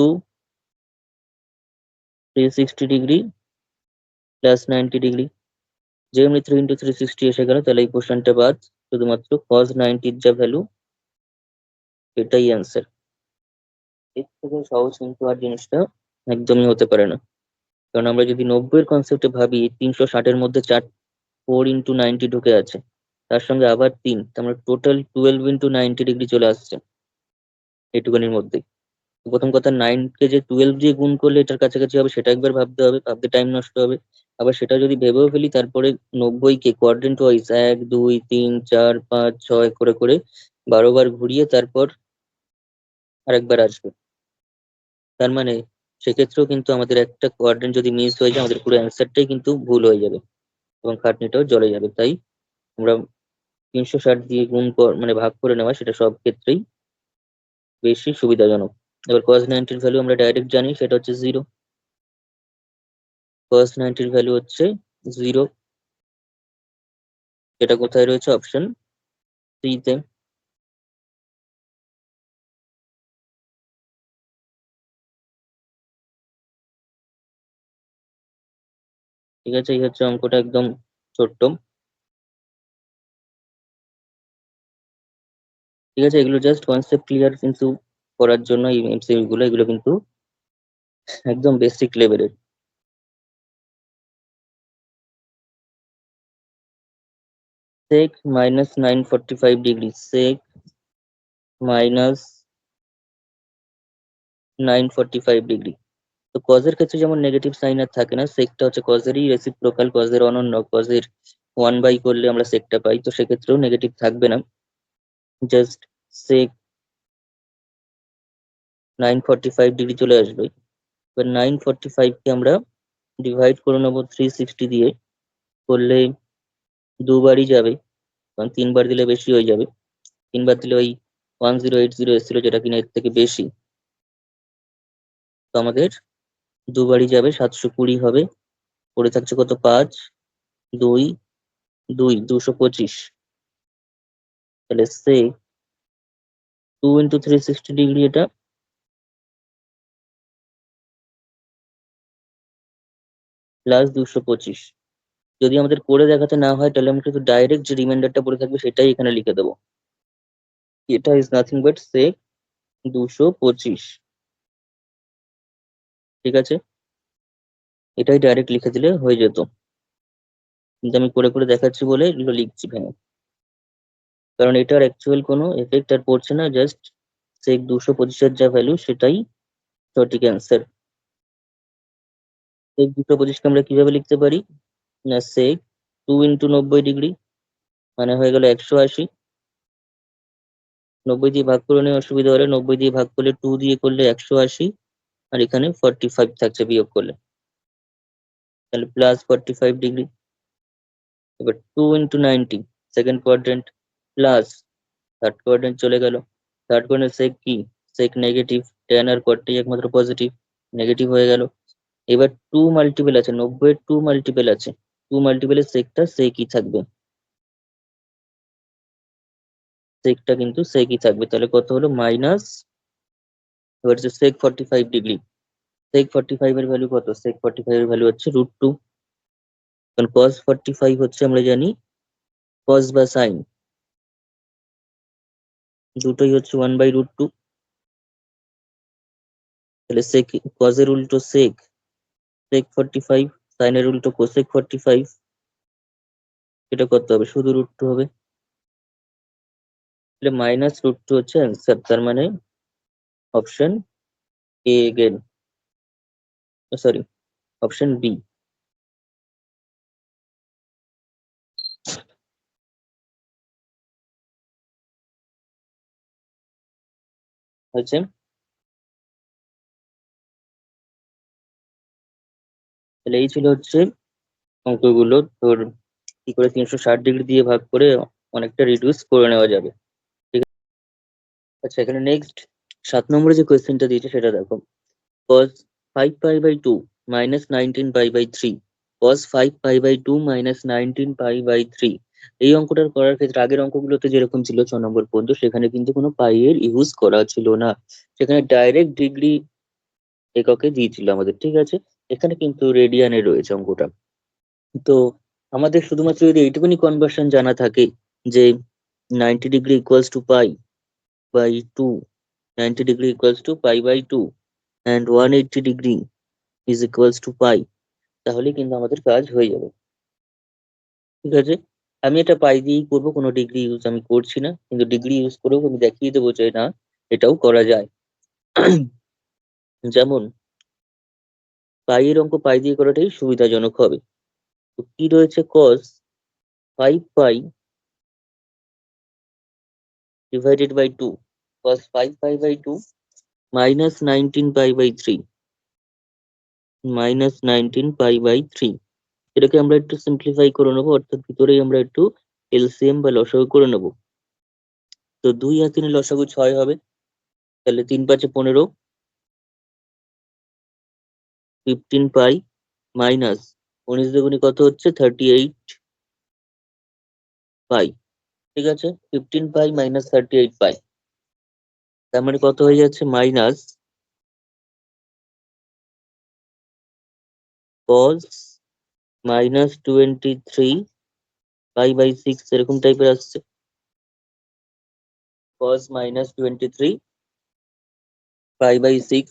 360 degree plus 90 degree. যেমনি 3 × 360 এসে গেল, তাহলে এই পোর্শনটা বাদ, শুধুমাত্র cos 90-র যা ভ্যালু এটাই অ্যান্সার। এর থেকে সহজ কিন্তু আর জিনিসটা একদমই হতে পারে না। কারণ আমরা যদি 90-এর কনসেপ্টে ভাবি, 360-এর মধ্যে 4 × 90 ঢুকে আছে, তার সঙ্গে আবার 3, আমরা টোটাল 12 × 90 ডিগ্রি চলে আসছে এইটুকুনির মধ্যে। প্রথম কথা, 9-কে যে 12 দিয়ে গুণ করলে এটার কাছাকাছি হবে, সেটা একবার ভাবতে হবে, ভাবতে টাইম নষ্ট হবে। আবার সেটা যদি ভেবেও ফেলি, তারপরে 90-কে কোয়াড্রেন্ট ওয়াইজ 1 2 3 4 5 6 করে করে 12বার ঘুরিয়ে তারপর আরেকবার আসবে। তার মানে সেক্ষেত্রেও কিন্তু আমাদের একটা কোয়াড্রেন্ট যদি মিস হয়ে যায়, আমাদের পুরো অ্যান্সারটাই কিন্তু ভুল হয়ে যাবে এবং খাটনিটাও জলে যাবে। তাই আমরা 360 দিয়ে মানে ভাগ করে নেওয়া, সেটা সব ক্ষেত্রেই বেশি সুবিধাজনক। এবার cos 90-র ভ্যালু আমরা ডাইরেক্ট জানি, সেটা হচ্ছে 0। cos 90-র ভ্যালু হচ্ছে 0, এটা কোথায় রয়েছে? অপশন সি তে। ঠিক আছে, এই হচ্ছে অঙ্কটা, একদম ছোট্ট। ঠিক আছে, এগুলো জাস্ট কনসেপ্ট ক্লিয়ার কিন্তু করার জন্য এই এমসিকিউ গুলো, এগুলো কিন্তু একদম বেসিক লেভেলের। sec minus 945 degree, sec minus 945 degree. তো কজের ক্ষেত্রে যেমন নেগেটিভ সাইন আর থাকে না, সেকটা হচ্ছে কজেরই রেসিপ্রোকাল, কজের অনন্য, কজের 1/, করলে আমরা সেকটা পাই, তো সেক্ষেত্রেও নেগেটিভ থাকবে না, জাস্ট সেক 945 ডিগ্রি চলে আসবে। এবার 945 কে আমরা ডিভাইড করে নেবো 360 দিয়ে, করলে দুবারই যাবে, কারণ 3বার দিলে বেশি হয়ে যাবে, 3বার দিলে ওই 1080 এসেছিল, যেটা কিনা এর থেকে বেশি, তো আমাদের দুবারই যাবে, 720 হবে, পড়ে থাকছে কত, 5, 2, 2, 225। তাহলে সে 2 × 360 ডিগ্রি, এটা প্লাস 225। যদি আমাদের করে দেখাতে না হয়, তাহলে আমরা কিন্তু ডাইরেক্ট যে রিমাইন্ডারটা পড়ে থাকবে সেটাই এখানে লিখে দেবো, এটা ইজ নাথিং বাট সেক 225। ঠিক আছে, এটাই ডাইরেক্ট লিখে দিলে হয়ে যেত, কিন্তু আমি করে করে দেখাচ্ছি বলে এগুলো লিখছি ভেঙে, কারণ এটার অ্যাকচুয়াল কোনো এফেক্ট আর পড়ছে না, জাস্ট সেক 225-এর যা ভ্যালু সেটাই সঠিক অ্যান্সার। সেক 225-কে আমরা কিভাবে লিখতে পারি না, সেক 2 × 90 ডিগ্রি, মানে হয়ে গেল 180। 90 দিয়ে ভাগ করে নিয়ে অসুবিধা হলে 90 দিয়ে ভাগ করলে 2 দিয়ে করলে 180, আর এখানে 45 থাকছে বিয়োগ করলে, তাহলে প্লাস 45 ডিগ্রি। এবার 2 × 90, second quadrant, plus third quadrant চলে গেল, থার্ড কোয়াড্রেন্ট সেক কি, সেক নেগেটিভ, টেন আর কটটাই একমাত্র পজিটিভ, নেগেটিভ হয়ে গেল। এবার 2 মাল্টিপল আছে, 90 এর 2 মাল্টিপল আছে, 2 মাল্টিপলের সেকটা সেকই থাকবে, সেকটা কিন্তু সেকই থাকবে, তাহলে কত হলো, মাইনাস, এবার হচ্ছে সেক 45 ডিগ্রি, সেক 45 এর ভ্যালু কত, সেক 45 এর ভ্যালু হচ্ছে √2, কারণ cos 45 হচ্ছে আমরা জানি cos বা সাইন, দুটোই হচ্ছে 1/√2, তাহলে সেক, cos এর উল্টো সেক, সেক 45, সাইনের উল্টো কোসেক 45, এটা কত হবে, শুধু √2 হবে, তাহলে -√2 হচ্ছে অ্যান্সার, তার মানে option A again, sorry, option B হচ্ছে। তাহলে এই ছিল হচ্ছে অঙ্কগুলো, তোর কি করে 360 ডিগ্রি দিয়ে ভাগ করে অনেকটা রিডিউস করে নেওয়া যাবে। ঠিক আছে, আচ্ছা এখানে নেক্সট 7 নম্বরে যে কোয়েশ্চেনটা দিয়েছে সেটা দেখো, cos 5π/2 minus 19π/3, cos 5π/2 minus 19π/3, এই অঙ্কটার করার ক্ষেত্রে আগের অঙ্কগুলোতে যেরকম ছিল 6 নম্বর পর্যন্ত, সেখানে কিন্তু কোনো পাই এর ইউজ করা ছিল না, সেখানে ডাইরেক্ট ডিগ্রি এককে দিয়েছিল আমাদের। ঠিক আছে, এখানে কিন্তু রেডিয়ানে রয়েছে অঙ্কটা, তো আমাদের শুধুমাত্র যদি এইটুকুনি কনভার্সন জানা থাকে যে 90 degree equals to π/2, 90 degree equals to π/2, and 180 degree is equals to pi, তাহলে কিন্তু আমাদের কাজ হয়ে যাবে। ঠিক আছে, আমি এটা পাই দিয়েই করবো, কোনো ডিগ্রি ইউজ আমি করছি না, কিন্তু ডিগ্রি ইউজ করেও আমি দেখিয়ে দেবো যে না, এটাও করা যায়। যেমন পাই এর অঙ্ক পাই দিয়ে করাটাই সুবিধাজনক হবে। তো কি রয়েছে, cos 5π divided by 2, cos 5π/2 minus 19π/3, minus 19π/3, এটাকে আমরা একটু সিম্পলিফাই করে নেবো, অর্থাৎ ভিতরেই আমরা একটু এলসিএম বা লসাগু করে নেবো। তো 2 আর 3 লসাগু 6 হবে, তাহলে 3×5 = 15, 15π মাইনাস 19 কত হচ্ছে, 38π। ঠিক আছে, 15π মাইনাস 38π, তার মানে কত হয়ে যাচ্ছে, মাইনাস cos -23π/6, এরকম টাইপের আসছে, cos -23π/6।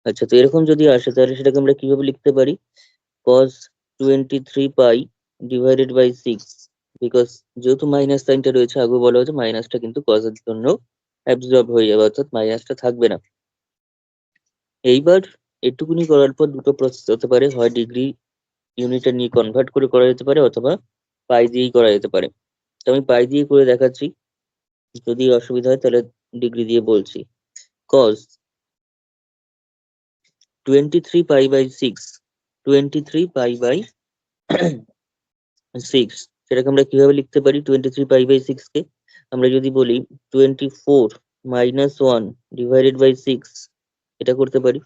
আচ্ছা, তো এরকম যদি আসে তাহলে সেটাকে আমরা কিভাবে লিখতে পারি, cos 23π ডিভাইডেড বাই 6, বিকজ যেহেতু মাইনাস সাইনটা রয়েছে, আগে বলা হয়েছে মাইনাসটা কিন্তু কজের জন্য অ্যাবজর্ব হয়ে যাবে, অর্থাৎ মাইনাসটা থাকবে না। এইবার এটুকুনি করার পর দুটো প্রসেস হতে পারে, হয় ডিগ্রি ইউনিটে নিয়ে কনভার্ট করে করা যেতে পারে, অথবা পাই দিয়েই করা যেতে পারে। তো আমি পাই দিয়ে করে দেখাচ্ছি, যদি অসুবিধা হয় তাহলে ডিগ্রি দিয়ে বলছি। Cos 23 pi by 6, 23 pi by 6, সেটাকে আমরা কিভাবে লিখতে পারি? 23 পাই বাই 6 কে আমরা যদি বলি 24 মাইনাস 1 ডিভাইডেড বাই 6, এটা করতে পারি।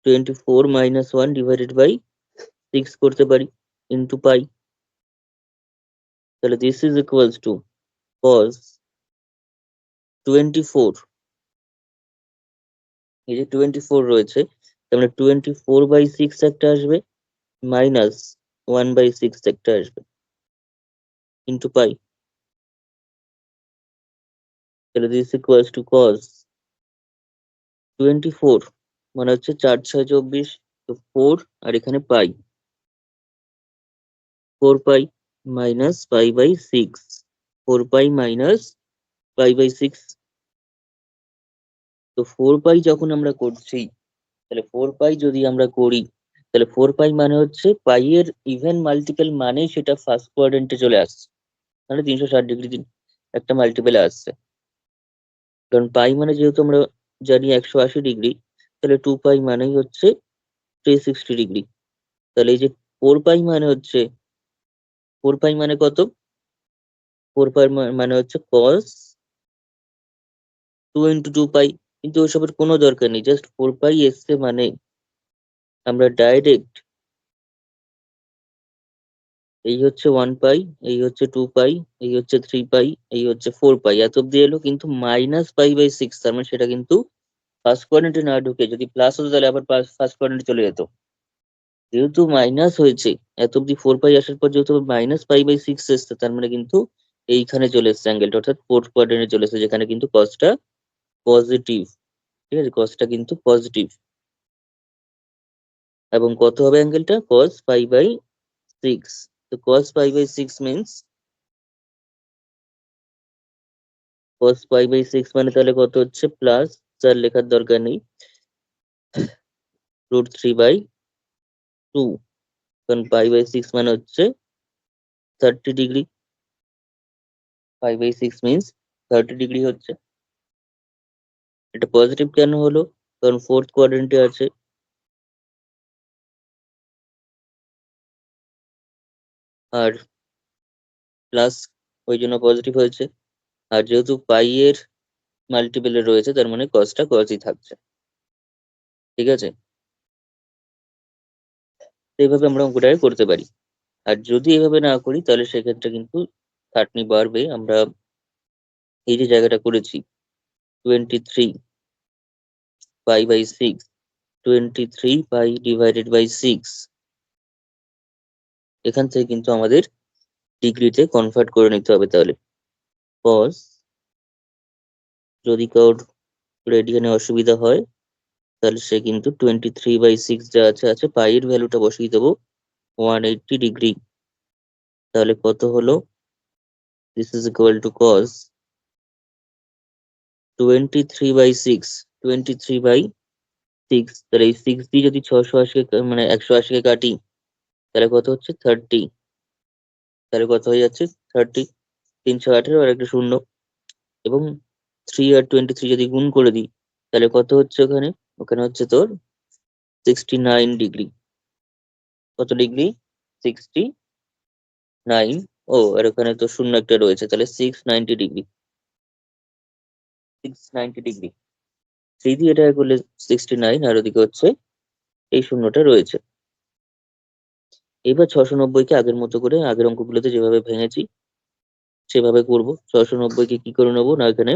24 মাইনাস 1 ডিভাইডেড বাই 6 করতে পারি, ইন্টু পাই। তাহলে this is equals two cos 24, এই যে 24 রয়েছে, তার মানে 24 বাই 6 একটা আসবে, মাইনাস 1 বাই 6 একটা আসবে, ইন্টু পাই। তাহলে দিস ইকুয়ালস টু cos 24 মানে হচ্ছে 4 6 24, তো 4 আর এখানে pi, 4 pi minus pi by 6, 4 pi minus pi by 6। তো 4 পাই যখন আমরা করছি, তাহলে 4 পাই যদি আমরা করি, তাহলে 4 পাই মানে হচ্ছে পাই এর ইভেন মাল্টিপল মানেই সেটা ফার্স্ট কোয়াড্রেন্টে চলে আসছে, মানে 360 ডিগ্রি একটা মাল্টিপলে আসছে। কারণ পাই মানে যেহেতু আমরা জানি 180 ডিগ্রি, তাহলে 2 পাই মানেই হচ্ছে 360 ডিগ্রি। তাহলে এই যে 4 পাই মানে হচ্ছে, 4 পাই মানে কত? 4 পাই মানে হচ্ছে cos 2 ইন্টু 2 পাই। কিন্তু ওসবের কোনো দরকার নেই, জাস্ট 4 পাই এসছে মানে আমরা ডাইরেক্ট এই হচ্ছে 1 পাই, এই হচ্ছে 2 পাই, এই হচ্ছে 3 পাই, এই হচ্ছে 4 পাই, এত অব্দি এলো। কিন্তু মাইনাস পাই বাই 6, তার মানে সেটা কিন্তু ফার্স্ট কোয়াড্রেন্টে না ঢুকে যদি প্লাস হতো তাহলে আবার ফার্স্ট কোয়াড্রেন্টে চলে যেত। যেহেতু মাইনাস হয়েছে, এত অব্দি 4 পাই আসার পর যেহেতু মাইনাস পাই বাই 6 এসছে, তার মানে কিন্তু এইখানে চলে এসছে অ্যাঙ্গেলটা, অর্থাৎ ফোর্থ কোয়াড্রেন্টে চলে এসেছে, যেখানে কিন্তু কসটা পজিটিভ। ঠিক আছে, কসটা কিন্তু পজিটিভ। এবং কত হবে অ্যাঙ্গেলটা? cos pi by 6। তো cos pi by 6 means, cos pi by 6 মানে তাহলে কত হচ্ছে? প্লাস, যার লেখার দরকার নেই, √3/2। কারণ পাই বাই 6 মানে হচ্ছে 30 degree, pi by 6 means 30 degree হচ্ছে। এটা পজিটিভ কেন হলো? কারণ ফোর্থ কোয়াড্রেন্টে আছে, আর প্লাস ওই জন্য পজিটিভ হয়েছে। আর যেহেতু পাই এর মাল্টিপলে রয়েছে, তার মানে কসটা কসই থাকছে। ঠিক আছে, তো এইভাবে আমরা অঙ্কটাকে করতে পারি। আর যদি এভাবে না করি তাহলে সেক্ষেত্রে কিন্তু খাটনি বাড়বে। আমরা এই যে জায়গাটা করেছি 23 pi by 6, 23 pi divided by 6, এখান থেকে কিন্তু আমাদের ডিগ্রিতে কনভার্ট করে নিতে হবে। তাহলে cos, যদি কারোর রেডিয়ানে অসুবিধা হয় তাহলে সে কিন্তু 23/6 যা আছে আছে, পাই এর ভ্যালুটা বসিয়ে দেবো 180 ডিগ্রি। তাহলে কত হলো? This is equal to cos 23/6, 23/6। তাহলে এই 6 দিয়ে যদি 680 মানে 180 কে কাটি, তাহলে কত হচ্ছে? 30। তাহলে কত হয়ে যাচ্ছে? 30, 318 আর একটা শূন্য। এবং 3 আর 23 যদি গুণ করে দিই, তাহলে কত হচ্ছে ওখানে? ওখানে হচ্ছে তোর 69 ডিগ্রি। কত ডিগ্রি? 69। ও, আর ওখানে তো শূন্য একটা রয়েছে, তাহলে 690 ডিগ্রি, 690 ডিগ্রি। 3 দিয়ে এটা করলে 69, আর ওদিকে হচ্ছে এই শূন্যটা রয়েছে। এবার 690-কে আগের মতো করে আগের অঙ্কগুলোতে যেভাবে ভেঙেছি সেভাবে করব। 690-কে কি করে নেবো না, এখানে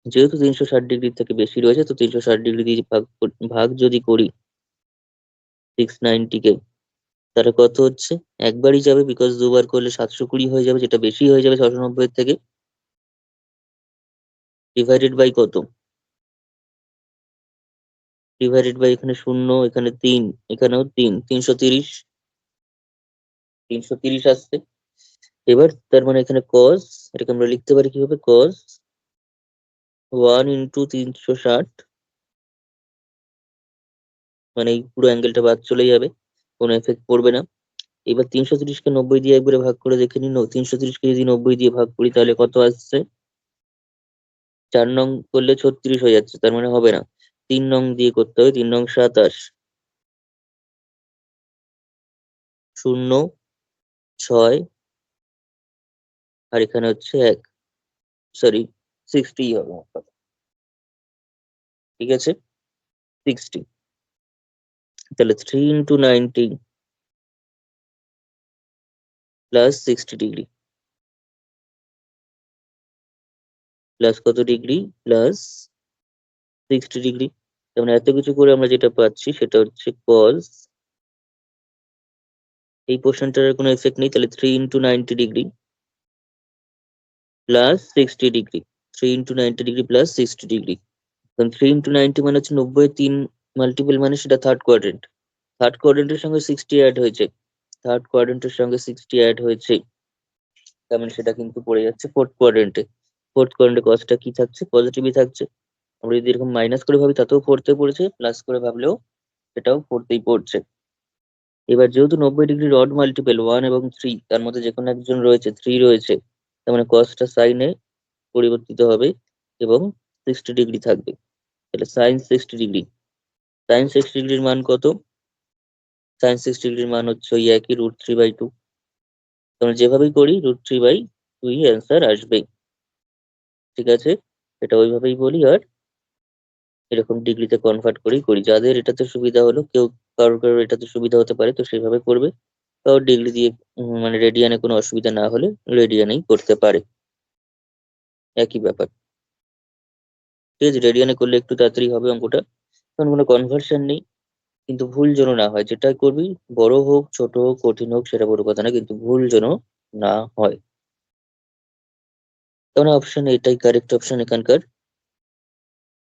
যেহেতু 360 ডিগ্রি থেকে বেশি রয়েছে, তো 360 ডিগ্রি দিয়ে ভাগ যদি করি 690-কে, তাহলে কত হচ্ছে? একবারই যাবে, বিকজ দুবার করলে 720 হয়ে যাবে, যেটা বেশি হয়ে যাবে 690-এর থেকে। ডিভাইডেড বাই কত? ডিভাইডেড বাই এখানে শূন্য, এখানে 3, এখানেও 3, 330। 330 আসছে। এবার তার মানে এখানে cos, এটাকে আমরা লিখতে পারি কিভাবে, cos 1 ইন্টু 360, মানে এই পুরো অ্যাঙ্গেলটা বাদ চলে যাবে, কোনো এফেক্ট পড়বে না। এবার 330কে 90 দিয়ে একবারে ভাগ করে দেখে নিন, 330কে যদি 90 দিয়ে ভাগ করি তাহলে কত আসছে, 4 নং করলে 36 হয়ে যাচ্ছে, তার মানে হবে না, 3 নং দিয়ে করতে হবে, 3 নং 27, 0 6, আর এখানে হচ্ছে 1, সরি 60 হবে আমার কথা। ঠিক আছে, 60, তাহলে 3 ইন্টু 90 প্লাস 60 ডিগ্রি, প্লাস কত ডিগ্রি, প্লাস 60 ডিগ্রি। তার মানে এত কিছু করে আমরা যেটা পাচ্ছি সেটা হচ্ছে cos, এই পোর্শনটার কোনো এফেক্ট নেই, তাহলে 3 into 90 degree plus 60 degree, 3 into 90 degree plus 60 degree. কারণ 3 ইন্টু 90 মানে হচ্ছে 90 এর 3 মাল্টিপল, মানে সেটা থার্ড কোয়াড্রেন্ট, থার্ড কোয়াড্রেন্টের সঙ্গে 60 অ্যাড হয়েছে, থার্ড কোয়াড্রেন্টের সঙ্গে 60 অ্যাড হয়েছে, তার মানে সেটা কিন্তু পড়ে যাচ্ছে ফোর্থ কোয়াড্রেন্টে। ফোর্থ কোয়াড্রেন্টে কসটা কি থাকছে, পজিটিভই থাকছে। আমরা যদি এরকম মাইনাস করে ভাবি তাতেও ফোর্থে পড়েছে, প্লাস করে ভাবলেও সেটাও ফোর্থেই পড়ছে। এবার যেহেতু 90 ডিগ্রি অড মাল্টিপল 1 এবং 3, তার মধ্যে যে কোনো একজন রয়েছে, 3 রয়েছে, তার মানে কসটা সাইনে পরিবর্তিত হবে এবং 60 ডিগ্রি থাকবে, তাহলে সাইন 60 ডিগ্রি। সাইন 60 ডিগ্রির মান কত, সাইন 60 ডিগ্রির মান হচ্ছে ওই একই √3/2, তোমরা যেভাবেই করি √3/2 অ্যান্সার আসবেই। ঠিক আছে, এটা ওইভাবেই বলি, আর এরকম ডিগ্রিতে কনভার্ট করেই করি, যাদের এটাতে সুবিধা হলো, কেউ কারোর কারোর এটাতে সুবিধা হতে পারে তো সেভাবে করবে, কারোর ডিগ্রি দিয়ে মানে রেডিয়ানে কোনো অসুবিধা না হলে রেডিয়ানেই করতে পারে, একই ব্যাপার। ঠিক আছে, রেডিয়ানে করলে একটু তাড়াতাড়ি হবে অঙ্কটা, কারণ কোনো কনভার্সন নেই। কিন্তু ভুল যেন না হয়, যেটা করবি বড় হোক ছোট হোক কঠিন হোক সেটা বড় কথা না, কিন্তু ভুল যেন না হয়। কারণ অপশন এটাই কারেক্ট অপশন এখানকার,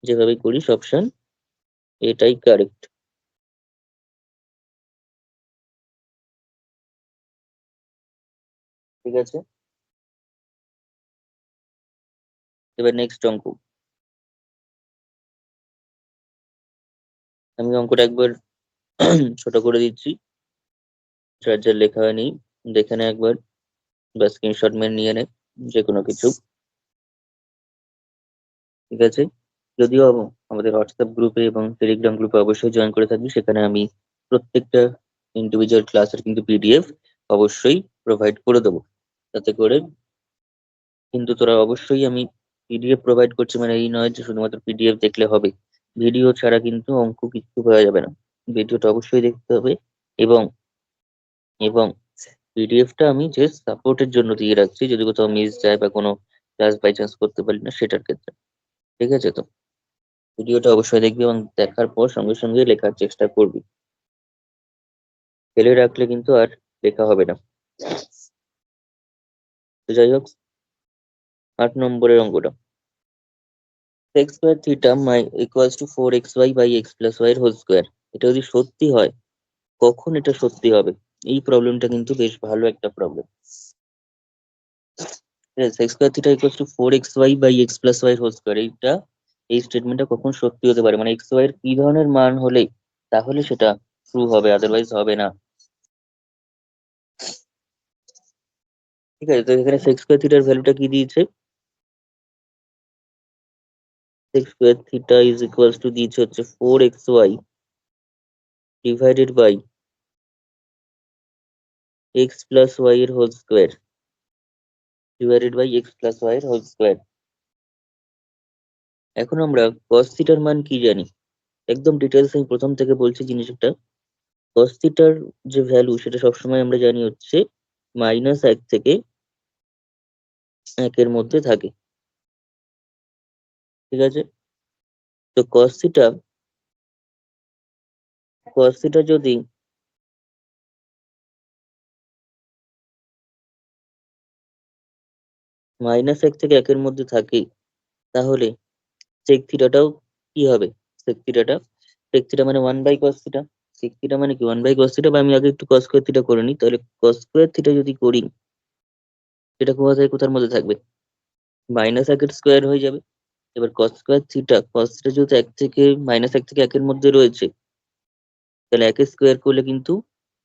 যেভাবে করিস অপশন এটাই কারেক্ট। ঠিক আছে, এবার নেক্সট অঙ্ক। আমি অঙ্কটা একবার ছোট করে দিচ্ছি, যার যার লেখা হয়নি দেখে নে একবার, বা স্ক্রিনশট মেরে নিয়ে নে, যে কোনো কিছু। ঠিক আছে, যদিও আমাদের হোয়াটসঅ্যাপ গ্রুপে এবং টেলিগ্রাম গ্রুপে অবশ্যই জয়েন করে থাকবি, সেখানে আমি প্রত্যেকটা ইন্ডিভিজুয়াল ক্লাসের কিন্তু পিডিএফ অবশ্যই প্রোভাইড করে দেবো, তাতে করে কিন্তু তোরা অবশ্যই, আমি পিডিএফ প্রোভাইড করছি মানে এই নয় যে শুধুমাত্র পিডিএফ দেখলে হবে, ভিডিও ছাড়া কিন্তু অঙ্ক কিছু করা যাবে না, ভিডিওটা অবশ্যই দেখতে হবে। এবং এবং পিডিএফটা আমি যে সাপোর্টের জন্য দিয়ে রাখছি, যদি কোথাও মিস যায় বা কোনো ক্লাস বাই চান্স করতে পারি না সেটার ক্ষেত্রে। ঠিক আছে, তো ভিডিওটা অবশ্যই দেখবি এবং দেখার পর সঙ্গে সঙ্গে লেখার চেষ্টা করবি, ফেলে রাখলে কিন্তু আর লেখা হবে না। তো যাই হোক, 8 নম্বরের অঙ্কটা, x square theta my equals to 4xy/x+y এর হোল স্কোয়ার, এটা যদি সত্যি হয়, কখন এটা সত্যি হবে, এই প্রবলেমটা কিন্তু বেশ ভালো একটা problem. X square theta equals two 4xy/x+y এর হোল স্কোয়ার, এইটা, এই স্টেটমেন্টটা কখন সত্যি হতে পারে, মানে এক্স ওয়াই এর কি ধরনের মান হলে তাহলে সেটা ট্রু হবে, আদারওয়াইজ হবে না। ঠিক আছে, তো এখানে সেক্স স্কোয়ার থিটার ভ্যালুটা কি দিয়েছে, sex square theta is equals two দিয়েছে হচ্ছে 4xy ডিভাইডেড বাই x+y এর whole square, divided by x+y এর হোল স্কোয়ার। এখন আমরা cos থিটার মান কি জানি, একদম ডিটেলস আমি প্রথম থেকে বলছি জিনিসটা। cos থিটার যে ভ্যালু সেটা সবসময় আমরা জানি হচ্ছে -1 থেকে 1 এর মধ্যে থাকে। ঠিক আছে, তো cos থিটা যদি -1 থেকে 1 এর মধ্যে থাকে, তাহলে sec থিটাটাও কি হবে, sec থিটাটা, sec থিটা মানে 1/cos থিটা, sec থিটা মানে কি 1 বাই cos থিটা, বা আমি আগে একটু cos স্কয়ার থিটা করে নিই। তাহলে cos স্কয়ার থিটা যদি করি, সেটা কোথার মধ্যে থাকবে? মাইনাস একের স্কোয়ার হয়ে যাবে। এবার cos square theta, cos theta যেহেতু এক থেকে -1 থেকে 1 এর মধ্যে রয়েছে, তাহলে একের স্কোয়ার করলে কিন্তু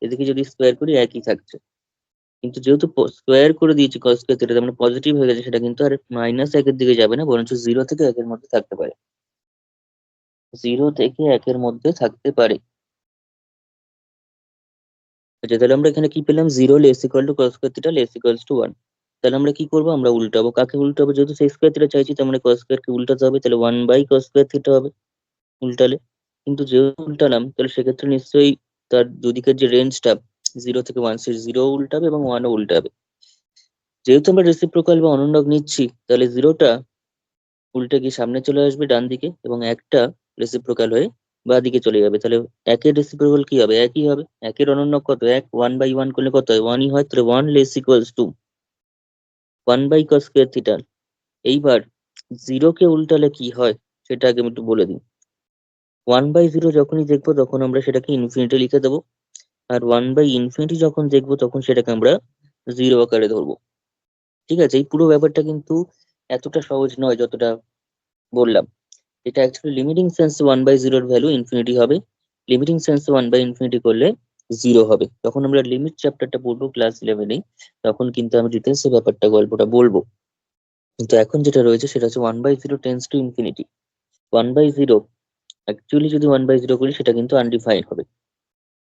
এদিকে যদি স্কোয়ার করি একই থাকছে। কিন্তু যেহেতু স্কোয়ার করে দিয়েছি cos স্কয়ার থিটা, তার মানে পজিটিভ হয়ে গেছে, সেটা কিন্তু আর -1 এর দিকে যাবে না, বরঞ্চ 0 থেকে 1 এর মধ্যে থাকতে পারে। 0 থেকে 1 এর মধ্যে থাকতে পারে। আচ্ছা, তাহলে আমরা এখানে কি পেলাম? 0 less equal to cos square theta less equals to 1। তাহলে আমরা কি করবো? আমরা উল্টাবো। কাকে উল্টাবো? যেহেতু sec স্কয়ার থিটা চাইছি, তার মানে cos স্কয়ার কে উল্টাতে হবে, তাহলে 1 বাই cos স্কয়ার থিটা হবে উল্টালে। কিন্তু যেহেতু উল্টালাম, তাহলে সেক্ষেত্রে নিশ্চয়ই তার দুদিকের যে রেঞ্জটা 0 থেকে 1, সে 0 উল্টাবে এবং 1 ও উল্টাবে। যেহেতু আমরা রেসিপ্রোকাল বা অনুনাদ নিচ্ছি, তাহলে 0টা উল্টে গিয়ে সামনে চলে আসবে ডান দিকে, এবং একটা রেসিপ্রোকাল হয়ে বাঁ দিকে চলে যাবে। তাহলে একের রেসিপ্রোকাল কি হবে? একই হবে। একের অনুনাদ কত? 1, 1/1 করলে কত হয়? 1ই হয়। তাহলে 1 less equals to 1 by cos square theta. এইবার 0 কে উল্টালে কি হয় সেটা আগে আমি একটু বলে দিই। 1/0 যখনই দেখবো তখন আমরা সেটাকে ইনফিনিটি লিখে দেবো, আর 1/∞ যখন দেখবো তখন সেটাকে আমরা 0 আকারে ধরবো। ঠিক আছে? এই পুরো ব্যাপারটা কিন্তু এতটা সহজ নয় যতটা বললাম। এটা অ্যাকচুয়ালি লিমিটিং সেন্স 1/0 এর ভ্যালু ইনফিনিটি হবে, লিমিটিং সেন্স 1/∞ করলে 0 হবে। যখন আমরা লিমিট চ্যাপ্টারটা পড়বো ক্লাস 11-এ, তখন কিন্তু আমি ডিটেলসে ব্যাপারটা গল্পটা বলবো। কিন্তু এখন যেটা রয়েছে সেটা হচ্ছে 1/0 টেন্স টু ইনফিনিটি। 1/0 অ্যাকচুয়ালি যদি 1/0 করি, সেটা কিন্তু আনডিফাইন্ড হবে।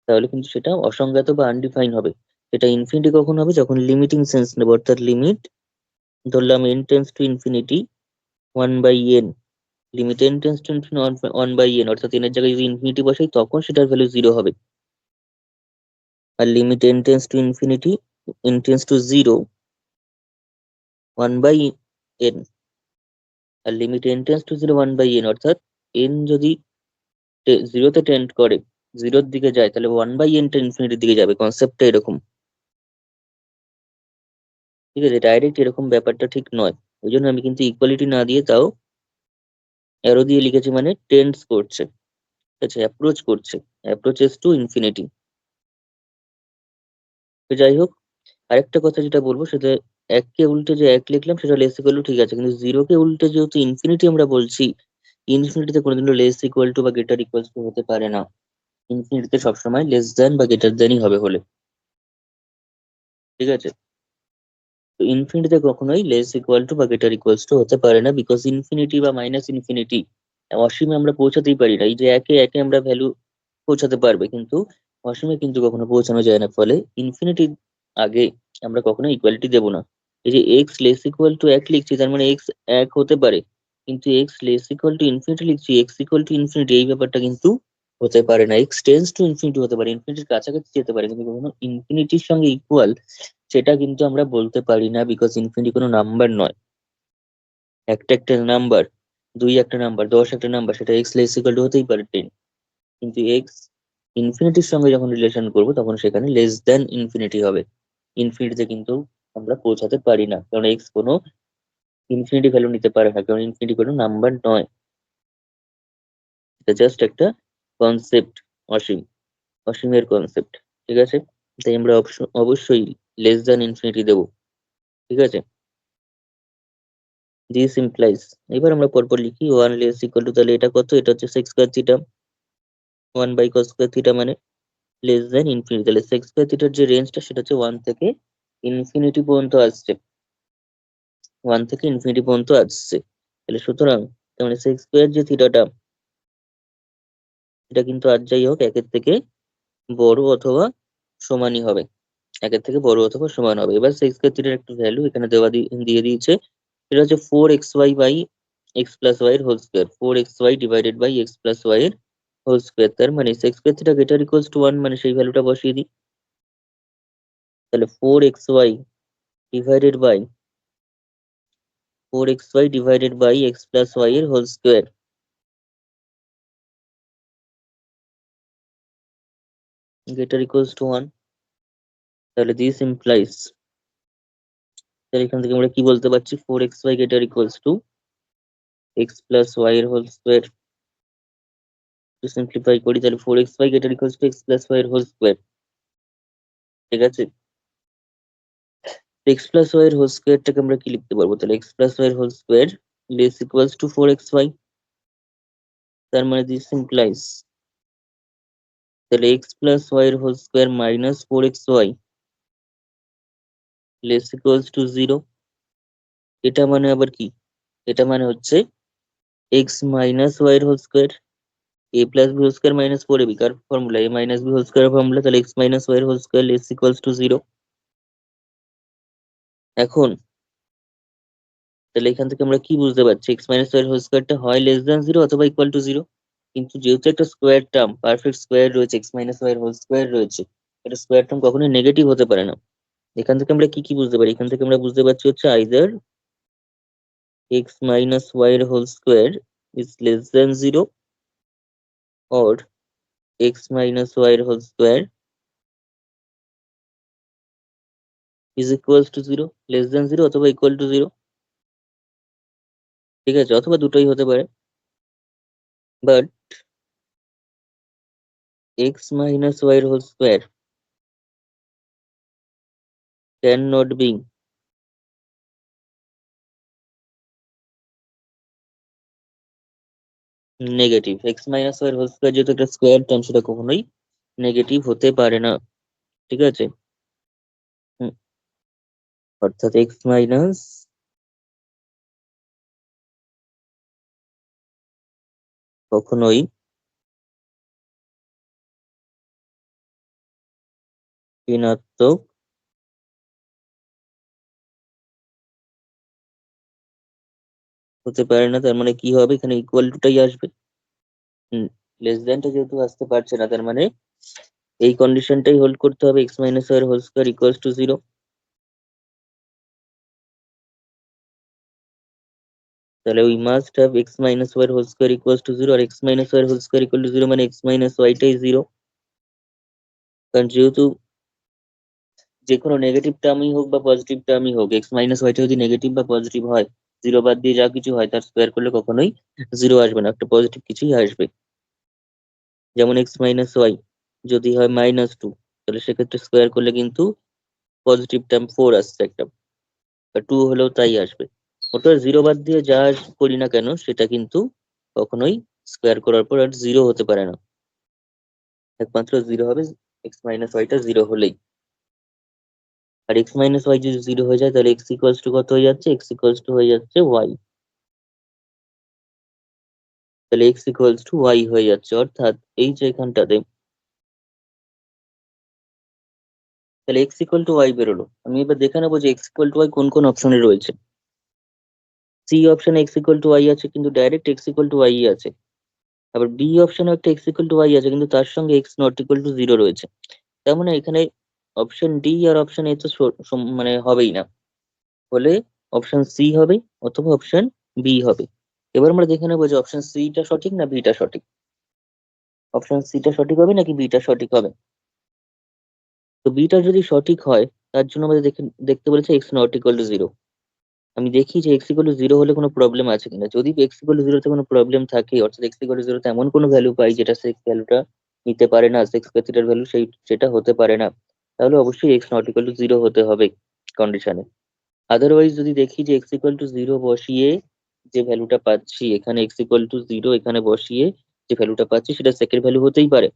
তাহলে কিন্তু সেটা অসংজ্ঞাত বা আনডিফাইন হবে। এটা ইনফিনিটি কখন হবে? যখন লিমিটিং সেন্স নেব, অর্থাৎ লিমিট ধরলাম n tends to infinity 1/n, limit n tends to infinity 1/n, অর্থাৎ n এর জায়গায় যদি ইনফিনিটি বসাই তখন সেটার ভ্যালু 0 হবে। আর limit n tends to infinity, n tends to 0, 1/n। আর limit n tends to 0, 1/n, অর্থাৎ n যদি 0 তে টেন্ড করে, 0 এর দিকে যায়, তাহলে 1/n টা ইনফিনিটির দিকে যাবে। কনসেপ্টটা এরকম। ঠিক আছে? ডাইরেক্ট এরকম ব্যাপারটা ঠিক নয়। ওই জন্য আমি কিন্তু ইকুয়ালিটি না দিয়ে তাও অ্যারো দিয়ে লিখেছি, মানে টেন্ডস করছে। ঠিক আছে? অ্যাপ্রোচ করছে, অ্যাপ্রোচেস টু ইনফিনিটি। তো যাই হোক, আরেকটা কথা যেটা বলবো সেটা, 1 কে উল্টে যে 1 লিখলাম সেটা লেস ইকুয়াল টু ঠিক আছে, কিন্তু 0 কে উল্টে যেহেতু ইনফিনিটি আমরা বলছি, ইনফিনিটিতে কোনোদিনও লেস ইকুয়াল টু বা গ্রেটার ইকুয়াল টু হতে পারে না। ইনফিনিটিতে সবসময় লেস দ্যান বা গ্রেটার দ্যানই হবে হলে। ঠিক আছে? তো ইনফিনিটিতে কখনোই লেস ইকুয়াল টু বা গ্রেটার ইকুয়ালস টু হতে পারে না, বিকজ ইনফিনিটি বা মাইনাস ইনফিনিটি অসীমে আমরা পৌঁছাতেই পারি না। এই যে একে একে আমরা ভ্যালু পৌঁছাতে পারবে, কিন্তু অসীমে কিন্তু কখনো পৌঁছানো যায় না। ফলে ইনফিনিটির আগে আমরা কখনো ইকুয়ালিটি দেবো না। এই যে এক্স লেস ইকুয়াল টু 1 লিখছি, তার মানে এক্স 1 হতে পারে, কিন্তু x less equal to infinity লিখছি, এক্স ইকুয়াল টু ইনফিনিটি, এই ব্যাপারটা কিন্তু হতে পারে না। এক্স টেন্স টু ইনফিনিটি হতে পারে, ইনফিনিটির কাছাকাছি যেতে পারে, কিন্তু কখনো ইনফিনিটির সঙ্গে ইকুয়াল সেটা কিন্তু আমরা বলতে পারি না, বিকজ ইনফিনিটি কোনো নাম্বার নয়। একটা একটা নাম্বার, 2 একটা নাম্বার, 10 একটা নাম্বার, সেটা এক্স লেস ইকুয়াল টু হতেই পারে 10। কিন্তু এক্স ইনফিনিটির সঙ্গে যখন রিলেশন করব, তখন সেখানে লেস দ্যান ইনফিনিটি হবে। ইনফিনিটিতে কিন্তু আমরা পৌঁছাতে পারি না, কারণ এক্স কোনো ইনফিনিটি ভ্যালু নিতে পারে না, কারণ ইনফিনিটি কোনো নাম্বার নয়। এটা জাস্ট একটা কনসেপ্ট, অসীম, অসীমের কনসেপ্ট। ঠিক আছে? তাই আমরা অবশ্যই লেস দ্যান ইনফিনিটি দেবো। ঠিক আছে? দিস ইমপ্লাইজ, এবার আমরা পরপর লিখি। 1 লেস ইকুয়াল টু, তাহলে এটা কত? এটা হচ্ছে sec square theta. 1 by cos square theta মানে লেস দ্যান ইনফিনিটি। তাহলে সেক্স স্কয়ার থিটার যে রেঞ্জটা সেটা হচ্ছে 1 থেকে ইনফিনিটি পর্যন্ত আসছে, 1 থেকে ইনফিনিটি পর্যন্ত আসছে। তাহলে সুতরাং তার মানে সেক্স স্কয়ার যে থিটাটা, এটা কিন্তু আর যাই হোক 1 এর থেকে বড় অথবা সমানই হবে। 1 এর থেকে বড় অথবা সমান হবে। এবার সেক্স স্কয়ার থিটার একটা ভ্যালু এখানে দিয়ে দিয়েছে। এটা হচ্ছে 4xy by x plus y এর whole square, 4xy divided by x plus y এর হোল স্কয়ার। তার মানে sec square theta greater equals to 1, মানে সেই ভ্যালুটা বসিয়ে দিই। তাহলে 4xy divided by x plus y এর whole square greater equals to 1। তাহলে দিস ইমপ্লাইজ, তাহলে এখান থেকে আমরা কি বলতে পারছি? 4xy greater equals to x plus y এর হোল স্কয়ার। সিম্পলিফাই করি তাহলে 4xy greater equals to x plus y এর হোল স্কোয়ার। ঠিক আছে, x প্লাস y এর হোল স্কোয়ারটাকে আমরা কি লিখতে পারবো, তাহলে x প্লাস y এর whole square less equals to 4xy। তার মানে দিস ইমপ্লাইজ তাহলে x প্লাস y এর whole square minus 4xy less equals to 0। এটা মানে আবার কি, এটা মানে হচ্ছে x মাইনাস y এর whole square, a plus b whole square minus 4ab কার formula, a minus b whole square formula, তাহলে x মাইনাস y এর whole square less equals to 0। এখন তাহলে এখান থেকে আমরা কি বুঝতে পারছি, x মাইনাস y এর হোল স্কোয়ারটা হয় লেস দ্যান 0 অথবা ইকুয়াল টু 0। কিন্তু যেহেতু একটা স্কোয়ার টার্ম, পারফেক্ট স্কোয়ার রয়েছে, x মাইনাস y এর হোল স্কোয়ার রয়েছে, এটা স্কোয়ার টার্ম কখনোই নেগেটিভ হতে পারে না। এখান থেকে আমরা কি কি বুঝতে পারি, এখান থেকে আমরা বুঝতে পারছি হচ্ছে আইদার x minus y এর whole square is less than 0 or x minus y এর whole square is equals to 0, less than 0 অথবা equal to 0। ঠিক আছে, অথবা দুটোই হতে পারে, বাট x minus y এর whole square can not be negative. x minus y এর হোল স্কোয়ার যেহেতু একটা স্কোয়ার টার্ম, সেটা কখনোই নেগেটিভ হতে পারে না। ঠিক আছে, হুম, অর্থাৎ x মাইনাস কখনোই ঋণাত্মক হতে পারে না। তার মানে কি হবে, এখানে ইকুয়াল টুটাই আসবে। লেস দ্যানটা যেহেতু আসতে পারছে না, তার মানে এই কন্ডিশনটাই হোল্ড করতে হবে, x মাইনাস y এর হোল স্কোয়ার ইকুয়ালস টু 0। তাহলে we must have x minus y এর হোল স্কোয়ার ইকুয়ালস টু 0, আর x মাইনাস y এর হোল স্কোয়ার ইকুয়াল টু 0 মানে x মাইনাস y টাই 0। কারণ যেহেতু যে কোনো নেগেটিভ টার্মই হোক বা পজিটিভ টার্মই হোক, x মাইনাস ওয়াইটা যদি নেগেটিভ বা পজিটিভ হয়, 0 বাদ দিয়ে যা কিছু হয় তার স্কোয়ার করলে কখনোই 0 আসবে না, একটা পজিটিভ কিছুই আসবে। যেমন x মাইনাস ওয়াই যদি হয় -2, তাহলে সেক্ষেত্রে স্কোয়ার করলে কিন্তু পজিটিভ টার্ম 4 আসছে একটা, বা 2 হলেও তাই আসবে। ওটা 0 বাদ দিয়ে যা করি না কেন সেটা কিন্তু কখনোই স্কোয়ার করার পর আর 0 হতে পারে না, একমাত্র 0 হবে x মাইনাস ওয়াইটা 0 হলেই। আর x মাইনাস ওয়াই যদি 0 হয়ে যায় তাহলে x ইকুয়ালস টু কত হয়ে যাচ্ছে, x ইকুয়ালস টু হয়ে যাচ্ছে y। তাহলে x ইকুয়ালস টু y হয়ে যাচ্ছে, অর্থাৎ এই যে এখানটাতে তাহলে x ইকুয়াল টু y বেরোলো। আমি এবার দেখে নেবো যে x ইকুয়াল টু y কোন কোন অপশনে রয়েছে। সি অপশনে x ইকুয়াল টু y আছে, কিন্তু direct x equal to y আছে। আবার বি অপশনে একটা x ইকুয়াল টু y আছে, কিন্তু তার সঙ্গে x নট ইকুয়াল টু 0 রয়েছে। তার মানে এখানে অপশন ডি আর অপশন এ তো মানে হবেই না, বলে অপশন সি হবে অথবা অপশন বি হবে। এবার আমরা দেখে নেবো যে অপশন সি টা সঠিক না বিটা সঠিক, অপশন সি টা সঠিক হবে নাকি বিটা সঠিক হবে। তো বিটা যদি সঠিক হয়, তার জন্য আমাদের দেখতে বলেছে এক্স নট ইকুয়াল টু 0। আমি দেখি যে এক্স ইকুয়াল টু 0 হলে কোনো প্রবলেম আছে কিনা। যদি এক্স ইকুয়াল টু 0 তে কোনো প্রবলেম থাকে, অর্থাৎ এক্স ইকুয়াল টু 0 তে এমন কোনো ভ্যালু পাই যেটা সেক্স ভ্যালুটা নিতে পারে না, সেক্স ক্যাথিটার ভ্যালু সেটা হতে পারে না, তাহলে অবশ্যই এক্স নট ইকুয়াল টু 0 হতে হবে কন্ডিশনে। আদারওয়াইজ যদি দেখি যে এক্স ইকুয়াল টু 0 বসিয়ে যে ভ্যালুটা পাচ্ছি, এখানে এক্স ইকুয়াল টু 0 এখানে বসিয়ে যে ভ্যালুটা পাচ্ছি সেটা সেকের ভ্যালু হতেই পারে,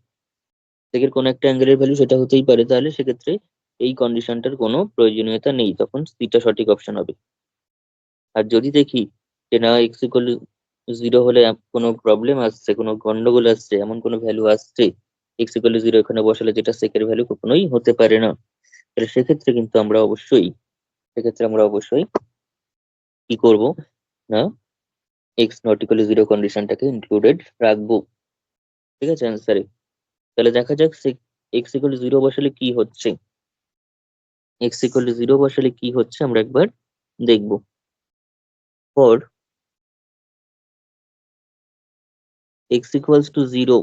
সেকের কোনো একটা অ্যাঙ্গেলের ভ্যালু সেটা হতেই পারে, তাহলে সেক্ষেত্রে এই কন্ডিশনটার কোনো প্রয়োজনীয়তা নেই, তখন সিটা সঠিক অপশন হবে। আর যদি দেখি যে না এক্স ইকুয়াল টু 0 হলে কোনো প্রবলেম আসছে, কোনো গন্ডগোল আসছে, এমন কোনো ভ্যালু আসছে এক্স ইকুয়াল টু 0 এখানে বসালে যেটা সেকের ভ্যালু কখনোই হতে পারে না, তাহলে সেক্ষেত্রে আমরা অবশ্যই কি করব না, এক্স নট ইকুয়াল টু 0 কন্ডিশনটাকে ইনক্লুডেড রাখবো। ঠিক আছে অ্যান্সারে। তাহলে দেখা যাক এক্স ইকুয়াল টু 0 বসালে কি হচ্ছে, এক্স ইকুয়াল টু 0 বসালে কি হচ্ছে আমরা একবার দেখবো। For x equals to 0,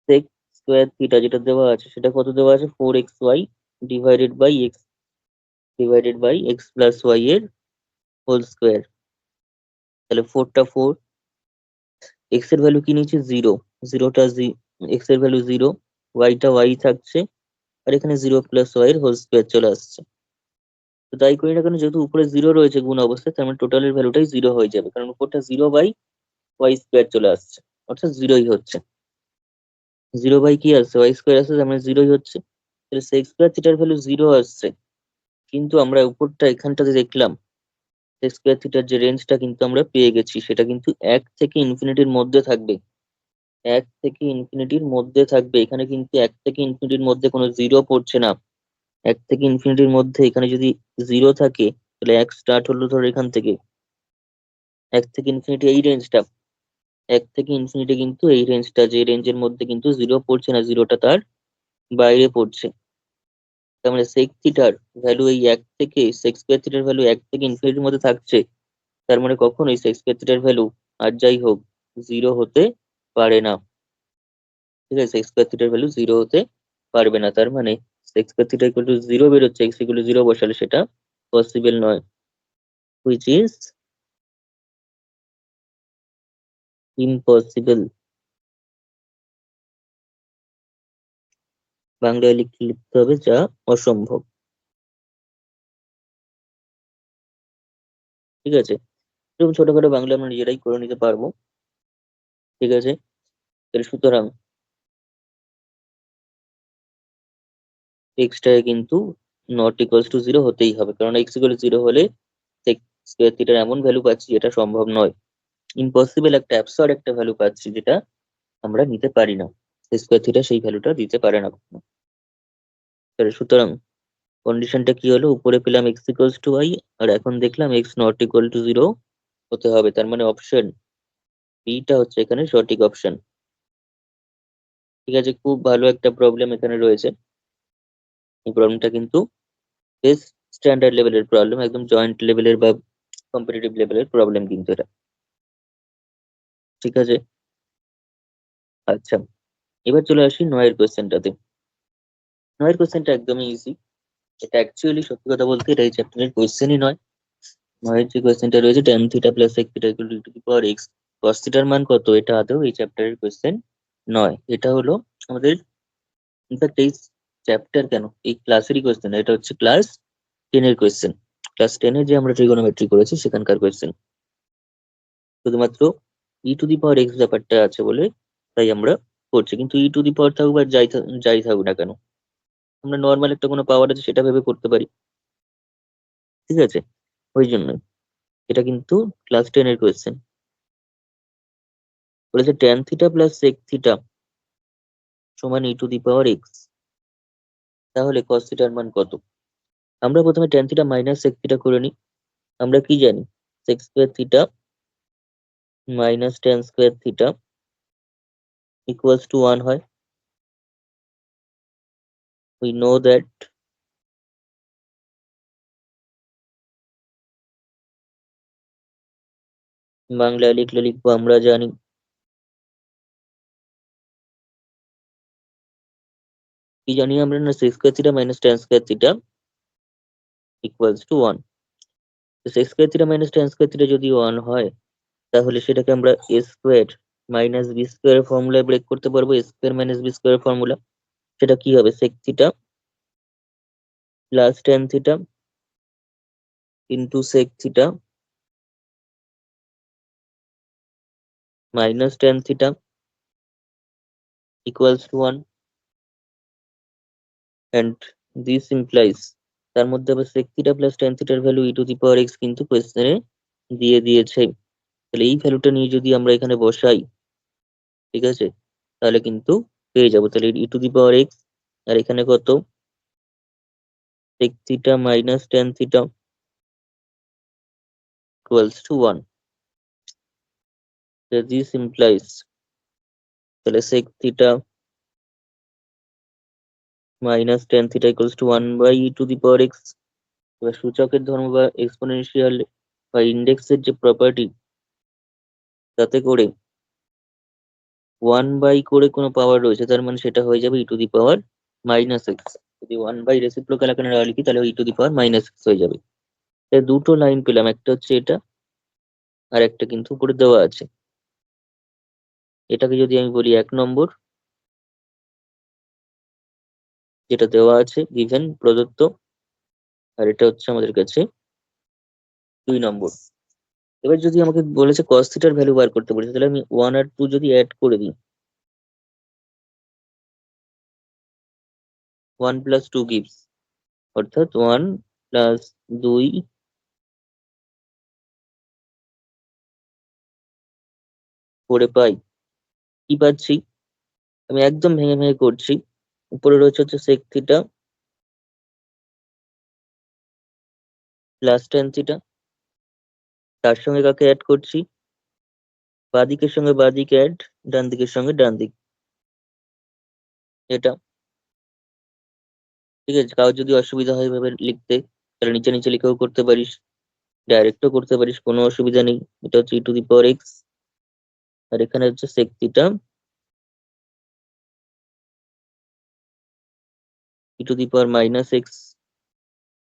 sec square theta যেটা দেওয়া আছে সেটা কত দেওয়া আছে, 4xy divided by x divided by x plus y এর হোল স্কোয়ার। তাহলে 4টা 4, এক্স এর ভ্যালু কি নিয়েছে 0, জিরোটা এক্স এর ভ্যালু 0, ওয়াইটা ওয়াই থাকছে, আর এখানে 0 প্লাস ওয়াই এর হোল স্কোয়ার চলে আসছে। তো তাই করি না কেন, যেহেতু উপরে 0 রয়েছে গুণ অবস্থায়, তার মানে টোটালের ভ্যালুটাই 0 হয়ে যাবে, কারণ উপরটা 0 বাই ওয়াই স্কোয়ার চলে আসছে, অর্থাৎ 0ই হচ্ছে। 0 বাই কি আসছে, ওয়াই স্কোয়ার আসছে, তার মানে 0ই হচ্ছে। তাহলে সেক্স স্কোয়ার থিটার ভ্যালু 0 আসছে, কিন্তু আমরা উপরটা এখানটাতে দেখলাম সেক্স স্কোয়ার থিটার যে রেঞ্জটা কিন্তু আমরা পেয়ে গেছি, সেটা কিন্তু 1 থেকে ইনফিনিটির মধ্যে থাকবে। 1 থেকে ইনফিনিটির মধ্যে থাকবে, এখানে কিন্তু 1 থেকে ইনফিনিটির মধ্যে কোনো 0 পড়ছে না। 1 থেকে ইনফিনিটির মধ্যে এখানে যদি 0 থাকে, তাহলে 1 স্টার্ট হলো ধরো এখান থেকে। 1 থেকে ইনফিনিটি এই রেঞ্জটা, 1 থেকে ইনফিনিটি কিন্তু এই রেঞ্জটা, যে রেঞ্জের মধ্যে কিন্তু 0 পড়ছে না, 0টা তার বাইরে পড়ছে। তার মানে সেক থিটার ভ্যালু এই 1 থেকে, সেক্স স্কোয়ার থিটার ভ্যালু 1 থেকে ইনফিনিটির মধ্যে থাকছে। তার মানে কখনোই সেক্স স্কোয়ার থিটার ভ্যালু, আর যাই হোক, 0 হতে পারে না। ঠিক আছে, সেক্স স্কোয়ার থিটার ভ্যালু 0 হতে পারবে না। তার মানে sex square theta equal to 0 বেরোচ্ছে, এক্স ইকুয়াল টু 0 বসালে সেটা পসিবল নয়, হুইচ ইজ ইম্পসিবল। বাংলায় লিখতে হবে যা অসম্ভব। ঠিক আছে, এরকম ছোটখাটো বাংলা আমরা নিজেরাই করে নিতে পারবো। ঠিক আছে, তাহলে সুতরাং এক্সটাকে কিন্তু নট ইকুয়ালস টু 0 হতেই হবে, কারণ এক্স ইকুয়াল টু 0 হলে সেক স্কোয়ার থিটার এমন ভ্যালু পাচ্ছি যেটা সম্ভব নয়, ইম্পসিবল, একটা অ্যাবসার্ড একটা ভ্যালু পাচ্ছি যেটা আমরা নিতে পারি না। স্কোয়ার থিটা সেই ভ্যালুটা দিতে পারে না কখনো। তাহলে সুতরাং কন্ডিশনটা কি হলো, উপরে পেলাম এক্স ইকুয়ালস টু ওয়াই, আর এখন দেখলাম এক্স নট ইকুয়াল টু 0 হতে হবে। তার মানে অপশন বিটা হচ্ছে এখানে সঠিক অপশন। ঠিক আছে, খুব ভালো একটা প্রবলেম এখানে রয়েছে। এই প্রবলেমটা কিন্তু বেশ স্ট্যান্ডার্ড লেভেলের প্রবলেম, একদম জয়েন্ট লেভেলের বা কম্পিটিটিভ লেভেলের প্রবলেম কিন্তু এটা। ঠিক আছে, আচ্ছা, এবার চলে আসি নয়ের কোয়েশ্চেনটাতে। নয়ের কোয়েশ্চেনটা একদমই ইজি। এটা অ্যাকচুয়ালি সত্যি কথা বলতে এটা এই চ্যাপ্টারের কোয়েশ্চেনই নয়। নয়ের যে কোয়েশ্চেনটা রয়েছে tan theta plus sec theta equal to two power x cos থিটার মান কত, এটা আদৌ এই চ্যাপ্টারের কোয়েশ্চেন নয়। এটা হলো আমাদের, ইনফ্যাক্ট এই চ্যাপ্টার কেন, এই ক্লাসেরই কোয়েশ্চেন, এটা হচ্ছে ক্লাস 10 এর কোয়েশ্চেন। ক্লাস 10 এ যে আমরা ট্রিগোনোমেট্রি করেছি সেখানকার কোয়েশ্চেন। শুধুমাত্র ই টু দি পাওয়ার এক্স ব্যাপারটা আছে বলে তাই আমরা করছি, কিন্তু ই টু দি পাওয়ার থাকুক বা যাই থাকুক না কেন, আমরা নর্মাল একটা কোনো পাওয়ার আছে সেটা ভেবে করতে পারি। ঠিক আছে, ওই জন্যই এটা কিন্তু ক্লাস 10 এর কোয়েশ্চেন। বলেছে tan theta plus sec theta সমান ই টু দি পাওয়ার এক্স, তাহলে cos থিটার মান কত। আমরা প্রথমে tan theta minus sec theta করে নিই। আমরা কি জানি, sec square theta minus tan square theta equals to 1 হয়। We know that. বাংলায় লিখলে লিখবো আমরা জানি। কি জানি আমরা না, sec square theta minus tan square theta equals to 1। sec square theta minus tan square theta যদি 1 হয়, তাহলে সেটাকে আমরা a square minus b square ফর্মুলায় ব্রেক করতে পারবো, a square minus b square formula. সেটা কি হবে, sec theta plus tan theta into sec theta minus tan theta equals to 1, and this implies, তার মধ্যে আবার sec থিটা প্লাস tan থিটার value E to the power x কিন্তু কোয়েশ্চেনে দিয়ে দিয়েছে। তাহলে এই ভ্যালুটা নিয়ে যদি আমরা এখানে বসাই, ঠিক আছে, তাহলে কিন্তু পেয়ে যাবো। তাহলে ই টু দি পাওয়ার এক্স, আর এখানে কত, sec theta minus tan theta equals to 1. So this implies, তাহলে sec theta minus tan theta equals to 1 by E to the power x. এবার সূচকের ধর্ম বা এক্সপোনেনশিয়াল বা ইন্ডেক্সের যে প্রপার্টি, তাতে করে 1 বাই করে কোনো পাওয়ার রয়েছে, তার মানে সেটা হয়ে যাবে e to the power minus x. যদি 1/রেসিপ্রোকাল আকারে না লিখি তাহলে e⁻⁻x হয়ে যাবে। তাই দুটো লাইন পেলাম, একটা হচ্ছে এটা আর একটা কিন্তু উপরে দেওয়া আছে। এটাকে যদি আমি বলি 1 নম্বর, যেটা দেওয়া আছে গিভেন প্রদত্ত, আর এটা হচ্ছে আমাদের কাছে 2 নম্বর। এবার যদি আমাকে বলেছে cos থিটার ভ্যালু বার করতে বলেছে, তাহলে আমি 1 আর 2 যদি অ্যাড করে দিই, 1 + 2 gives, অর্থাৎ 1 + 2 করে পাই কি পাচ্ছি, আমি একদম ভেঙে ভেঙে করছি। উপরে রয়েছে হচ্ছে sec theta plus tan theta, তার সঙ্গে কাকে অ্যাড করছি, বাঁদিকের সঙ্গে বাঁদিক অ্যাড, ডান দিকের সঙ্গে ডান দিক, এটা ঠিক আছে। কারোর যদি অসুবিধা হয় এভাবে লিখতে, তাহলে নিচে নিচে লিখেও করতে পারিস, ডাইরেক্টও করতে পারিস, কোনো অসুবিধা নেই। এটা হচ্ছে e⁻x, আর এখানে হচ্ছে sec থিটা e⁻−x।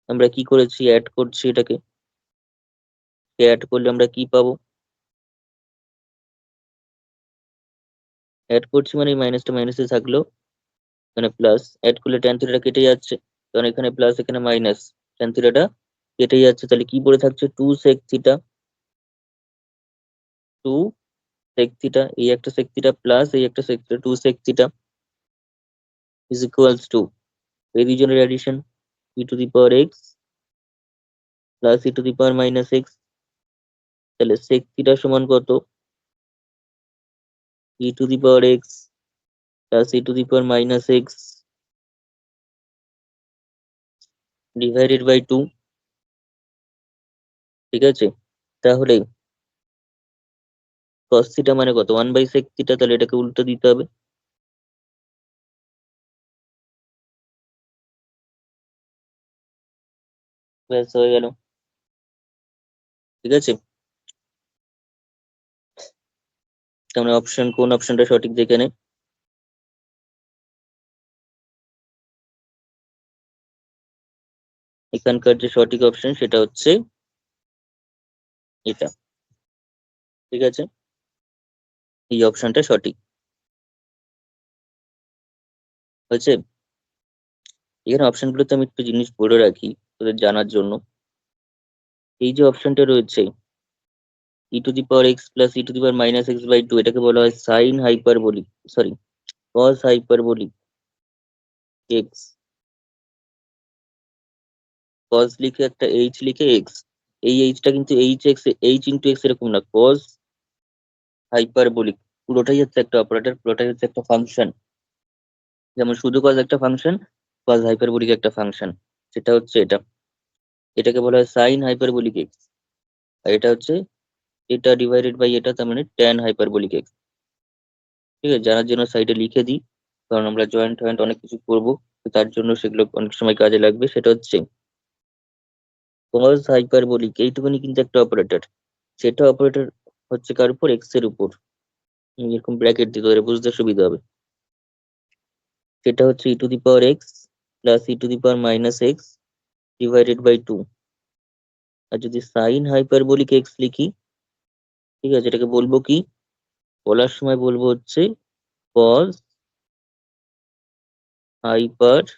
আমরা কি করেছি, অ্যাড করছি এটাকে, অ্যাড করলে আমরা কি পাবো, অ্যাড করছি মানে মাইনাসটা মাইনাসে থাকলো, মানে প্লাস, অ্যাড করলে ট্যান থিটাটা কেটে যাচ্ছে, কারণ এখানে প্লাস এখানে মাইনাস, ট্যান থিটাটা কেটে যাচ্ছে। তাহলে কি পড়ে থাকছে, 2 sec থিটা, 2 sec থিটা, এই একটা sec থিটা প্লাস এই একটা sec theta, 2 sec theta is equals two, এই দুজনের অ্যাডিশন e⁻x প্লাস e⁻−x। তাহলে sec থিটা সমান কত, e⁻x plus e⁻−x divided by 2, ঠিক আছে। তাহলে cos থিটা মানে কত, 1/sec থিটা, তাহলে এটাকে উল্টো দিতে হবে, ব্যাস হয়ে গেল, ঠিক আছে। তাহলে অপশন, কোন অপশনটা সঠিক দেখে নে। এখানকার যে সঠিক অপশন সেটা হচ্ছে এটা, ঠিক আছে, এই অপশনটা সঠিক হয়েছে। এখানে অপশনগুলোতে আমি একটু জিনিস বলে রাখি তোদের জানার জন্য। এই যে অপশনটা রয়েছে e⁻x প্লাস e⁻−x/2, এটাকে বলা হয় sine hyperbolic, sorry cos hyperbolic x. Cos লিখে একটা এইচ লিখে এক্স, এই এইচটা কিন্তু এইচ ইন্টু এক্স এরকম না, কস হাইপারবোলিক, পুরোটাই হচ্ছে একটা অপারেটর, পুরোটাই হচ্ছে একটা ফাংশন। যেমন শুধু কস একটা ফাংশন, কস হাইপারবোলিক একটা ফাংশন, সেটা হচ্ছে এটা। এটাকে বলা হয় সাইন হাইপারবোলিক এক্স, আর এটা হচ্ছে এটা ডিভাইডেড বাই এটা, তার মানে ট্যান হাইপারবোলিক এক্স। ঠিক আছে, জানার জন্য সাইডে লিখে দিই, কারণ আমরা জয়েন্ট টয়েন্ট অনেক কিছু করবো, তো তার জন্য সেগুলো অনেক সময় কাজে লাগবে। সেটা হচ্ছে কস হাইপারবোলিক, এইটুকুনি কিন্তু একটা অপারেটর, সেটা অপারেটর হচ্ছে কার উপর, এক্স এর উপর, এরকম ব্র্যাকেট দিতে পারে, বুঝতে সুবিধা হবে। সেটা হচ্ছে e⁻x plus e⁻−x divided by 2। আর যদি সাইন হাইপারবোলিক এক্স লিখি, ঠিক আছে, এটাকে বলবো কি, বলার সময় বলবো হচ্ছে কস হাইপারবোলিক,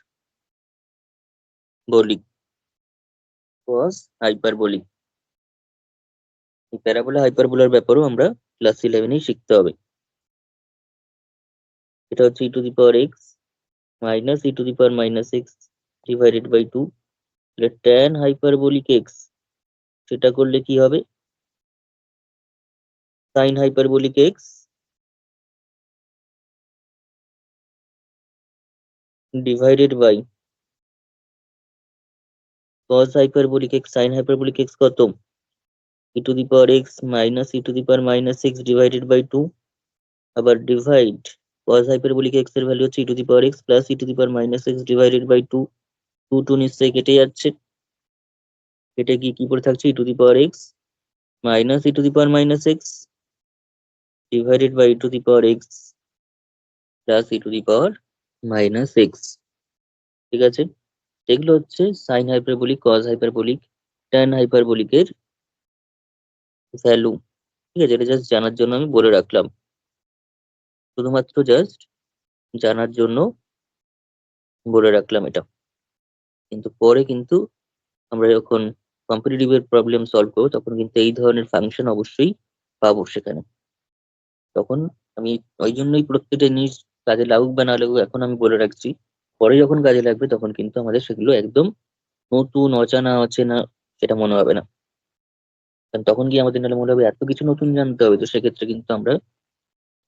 কস হাইপারবোলিক। এই প্যারাবোলা হাইপারবোলার ব্যাপারও আমরা ক্লাস 11এই শিখতে হবে। এটা হচ্ছে e⁻x minus e⁻−x divided by 2, tan hyperbolic x, সেটা করলে কি হবে, sine hyperbolic x divided by cos hyperbolic x, sine hyperbolic x কত, e⁻x minus e⁻−x divided by 2, আবার ডিভাইড cos হাইপারবোলিক এক্স এর ভ্যালু হচ্ছে e⁻x plus e⁻−x divided by 2, 2 2 নিশ্চয়ই কেটে যাচ্ছে, কেটে গিয়ে কি পড়ে থাকছে, e⁻x minus e⁻−x divided by e⁻x plus e⁻−x। ঠিক আছে? এগুলো হচ্ছে sine hyperbolic, cos hyperbolic, tan হাইপারবোলিকের ভ্যালু। ঠিক আছে? এটা জাস্ট জানার জন্য আমি বলে রাখলাম, শুধুমাত্র জাস্ট জানার জন্য বলে রাখলাম এটা। কিন্তু পরে কিন্তু আমরা যখন কম্পিটিটিভ এর প্রবলেম সলভ করবো তখন কিন্তু এই ধরনের ফাংশন অবশ্যই পাবো সেখানে। তখন আমি ওই জন্যই প্রত্যেকটা জিনিস কাজে লাগুক বা না লাগুক এখন আমি বলে রাখছি, পরে যখন কাজে লাগবে তখন কিন্তু আমাদের সেগুলো একদম নতুন, অজানা, অচেনা সেটা মনে হবে না। কারণ তখন গিয়ে আমাদের নাহলে মনে হবে এত কিছু নতুন জানতে হবে, তো সেক্ষেত্রে কিন্তু আমরা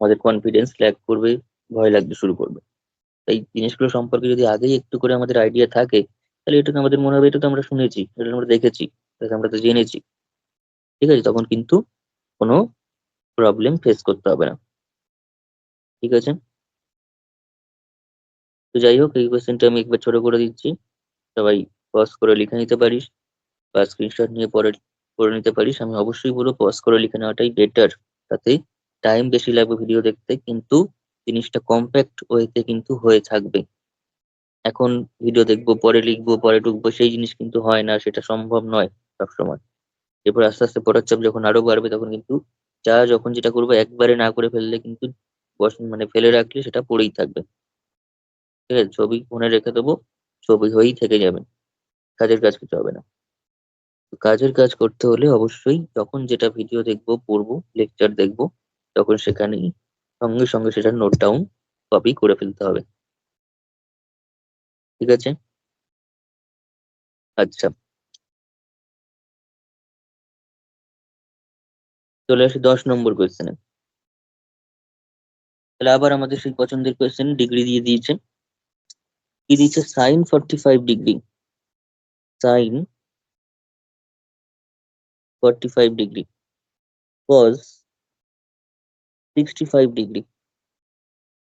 আমাদের কনফিডেন্স ল্যাগ করবে, ভয় লাগতে শুরু করবে। তাই জিনিসগুলো সম্পর্কে যদি আগেই একটু করে আমাদের আইডিয়া থাকে, তাহলে এটা তো আমাদের মনে হবে এটা তো আমরা শুনেছি, এটা তো আমরা দেখেছি, এটা আমরা তো জেনেছি। ঠিক আছে? তখন কিন্তু কোনো প্রবলেম ফেস করতে হবে না। ঠিক আছে? তো যাই হোক, এই কোয়েশ্চেনটা আমি একবার ছোট করে দিচ্ছি, সবাই পজ করে লিখে নিতে পারিস বা স্ক্রিনশট নিয়ে পরে করে নিতে পারিস। আমি অবশ্যই বলবো পজ করে লিখে নেওয়াটাই বেটার, তাতে টাইম বেশি লাগবে ভিডিও দেখতে, কিন্তু জিনিসটা কম্প্যাক্ট ওয়েতে কিন্তু হয়ে থাকবে। এখন ভিডিও দেখবো পরে লিখবো পরে ঢুকবো সেই জিনিস কিন্তু হয় না, সেটা সম্ভব নয় সবসময়। এরপর আস্তে আস্তে পড়ার চাপ যখন আরো বাড়বে তখন কিন্তু যখন যেটা করবো একবারে না করে ফেললে কিন্তু মানে ফেলে রাখলে সেটা পড়েই থাকবে। ঠিক আছে? ছবি মনে রেখে দেবো, ছবি হয়েই থেকে যাবে, কাজের কাজ কিছু হবে না। তো কাজের কাজ করতে হলে অবশ্যই যখন যেটা ভিডিও দেখবো, পড়বো, লেকচার দেখবো, তখন সেখানেই সঙ্গে সঙ্গে সেটা নোট ডাউন কপি করে ফেলতে হবে। ঠিক আছে? আচ্ছা, চলে আসি 10 নম্বর কোয়েশ্চেনে। তাহলে আবার আমাদের সেই পছন্দের কোয়েশ্চেন, ডিগ্রি দিয়ে দিয়েছে। কি দিয়েছে? sin 45 degree, sin 45 degree, cos 65 degree,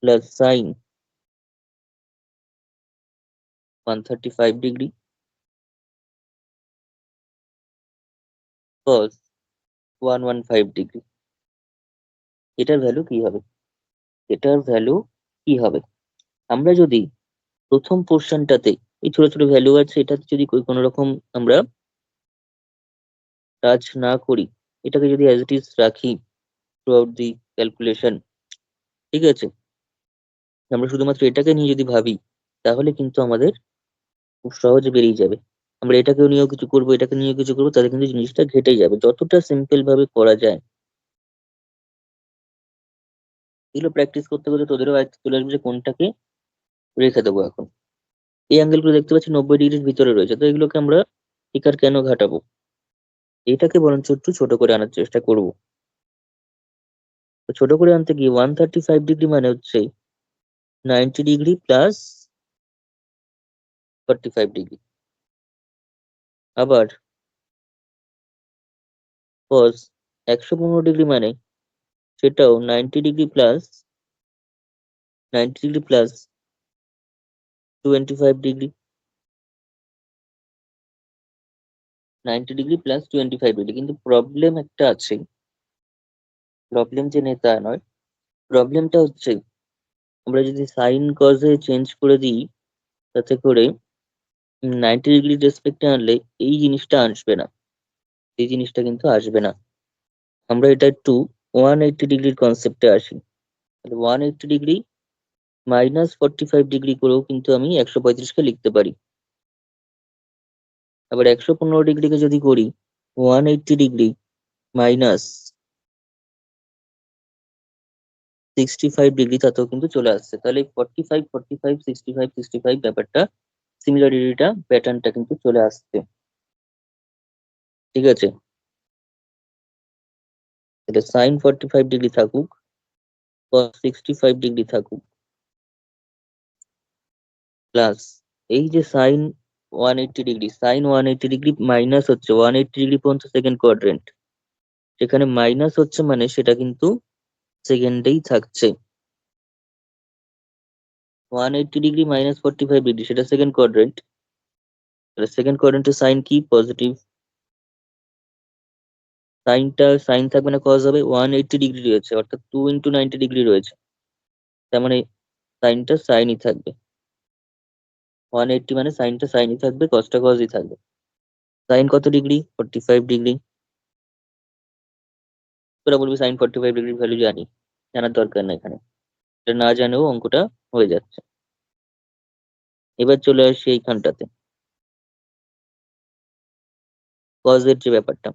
plus sin 135 degree, cos 115 degree. এটার ভ্যালু কি হবে? এটার ভ্যালু কি হবে? আমরা যদি প্রথম পোর্শনটাতে এই ছোট ছোট ভ্যালু আছে, এটা যদি কোনো রকম আমরা টাচ না করি, এটাকে যদি অ্যাজ ইট ইজ রাখি থ্রু আউট দি ক্যালকুলেশন, ঠিক আছে, আমরা শুধুমাত্র এটাকে নিয়ে যদি ভাবি, তাহলে কিন্তু আমাদের খুব সহজে বেরিয়ে যাবে। আমরা এটাকেও নিয়েও কিছু করবো, এটাকে নিয়েও কিছু করবো, তাহলে কিন্তু জিনিসটা ঘেটে যাবে। যতটা সিম্পল ভাবে করা যায়, এগুলো প্র্যাকটিস করতে করতে তোদেরও আয়ত্তে চলে আসবে যে কোনটাকে রেখে দেবো এখন। এই অ্যাঙ্গেল গুলো দেখতে পাচ্ছি 90 ডিগ্রির ভিতরে রয়েছে, তো এগুলোকে আমরা ঠিক আর কেন ঘাটাবো, এটাকে বরঞ্চ একটু ছোট করে আনার চেষ্টা করব। তো ছোট করে আনতে গিয়ে 135 ডিগ্রি মানে হচ্ছে 90 ডিগ্রি প্লাস 45 ডিগ্রি। আবার cos 115 ডিগ্রি মানে সেটাও 90 ডিগ্রি প্লাস 25 ডিগ্রি। কিন্তু প্রবলেম একটা আছে, প্রবলেম যে নেই তা নয়, প্রবলেমটা হচ্ছে আমরা যদি সাইন কজে চেঞ্জ করে দিই, তাতে করে 90 ডিগ্রির রেসপেক্টে আনলে এই জিনিসটা আসবে না, এই জিনিসটা কিন্তু আসবে না। আমরা এটা একটু 180 ডিগ্রির কনসেপ্টে আসি। তাহলে 180 ডিগ্রি -45 ডিগ্রি করেও কিন্তু আমি 135কে লিখতে পারি। আবার 115 ডিগ্রিকে যদি করি 180 ডিগ্রি -65 ডিগ্রি, তাতেও কিন্তু চলে আসছে। তাহলে 45 45 65 65 ব্যাপারটা, সিমিলারিটিটা, প্যাটার্নটা কিন্তু চলে আসছে। ঠিক আছে? তাহলে sin 45 ডিগ্রি থাকুক, cos 65 ডিগ্রি থাকুক, প্লাস এই যে সাইন 180 ডিগ্রি মাইনাস হচ্ছে 180 ডিগ্রি পর্যন্ত সেকেন্ড কোয়াড্রেন্ট, সেখানে মাইনাস হচ্ছে মানে সেটা কিন্তু সেকেন্ডেই থাকছে। 180 ডিগ্রি -45 ডিগ্রি সেটা সেকেন্ড কোয়াড্রেন্ট, তাহলে সেকেন্ড কোয়াড্রেন্টে সাইন কি? পজিটিভ। সাইন থাকবে না, কজ হবে। 180 ডিগ্রি রয়েছে, অর্থাৎ 2 × 90 ডিগ্রি রয়েছে, তার মানে সাইনটা সাইনই থাকবে। 180 মানে সাইনটা সাইনই থাকবে, কসটা কসই থাকবে। সাইন কত ডিগ্রি? 45 ডিগ্রি। তোরা বলবি সাইন 45 ডিগ্রি ভ্যালু জানি, জানার দরকার নেই এখানে, এটা না জানেও অঙ্কটা হয়ে যাচ্ছে। এবার চলে আসি এইখানটাতে, কজ এর যে ব্যাপারটা,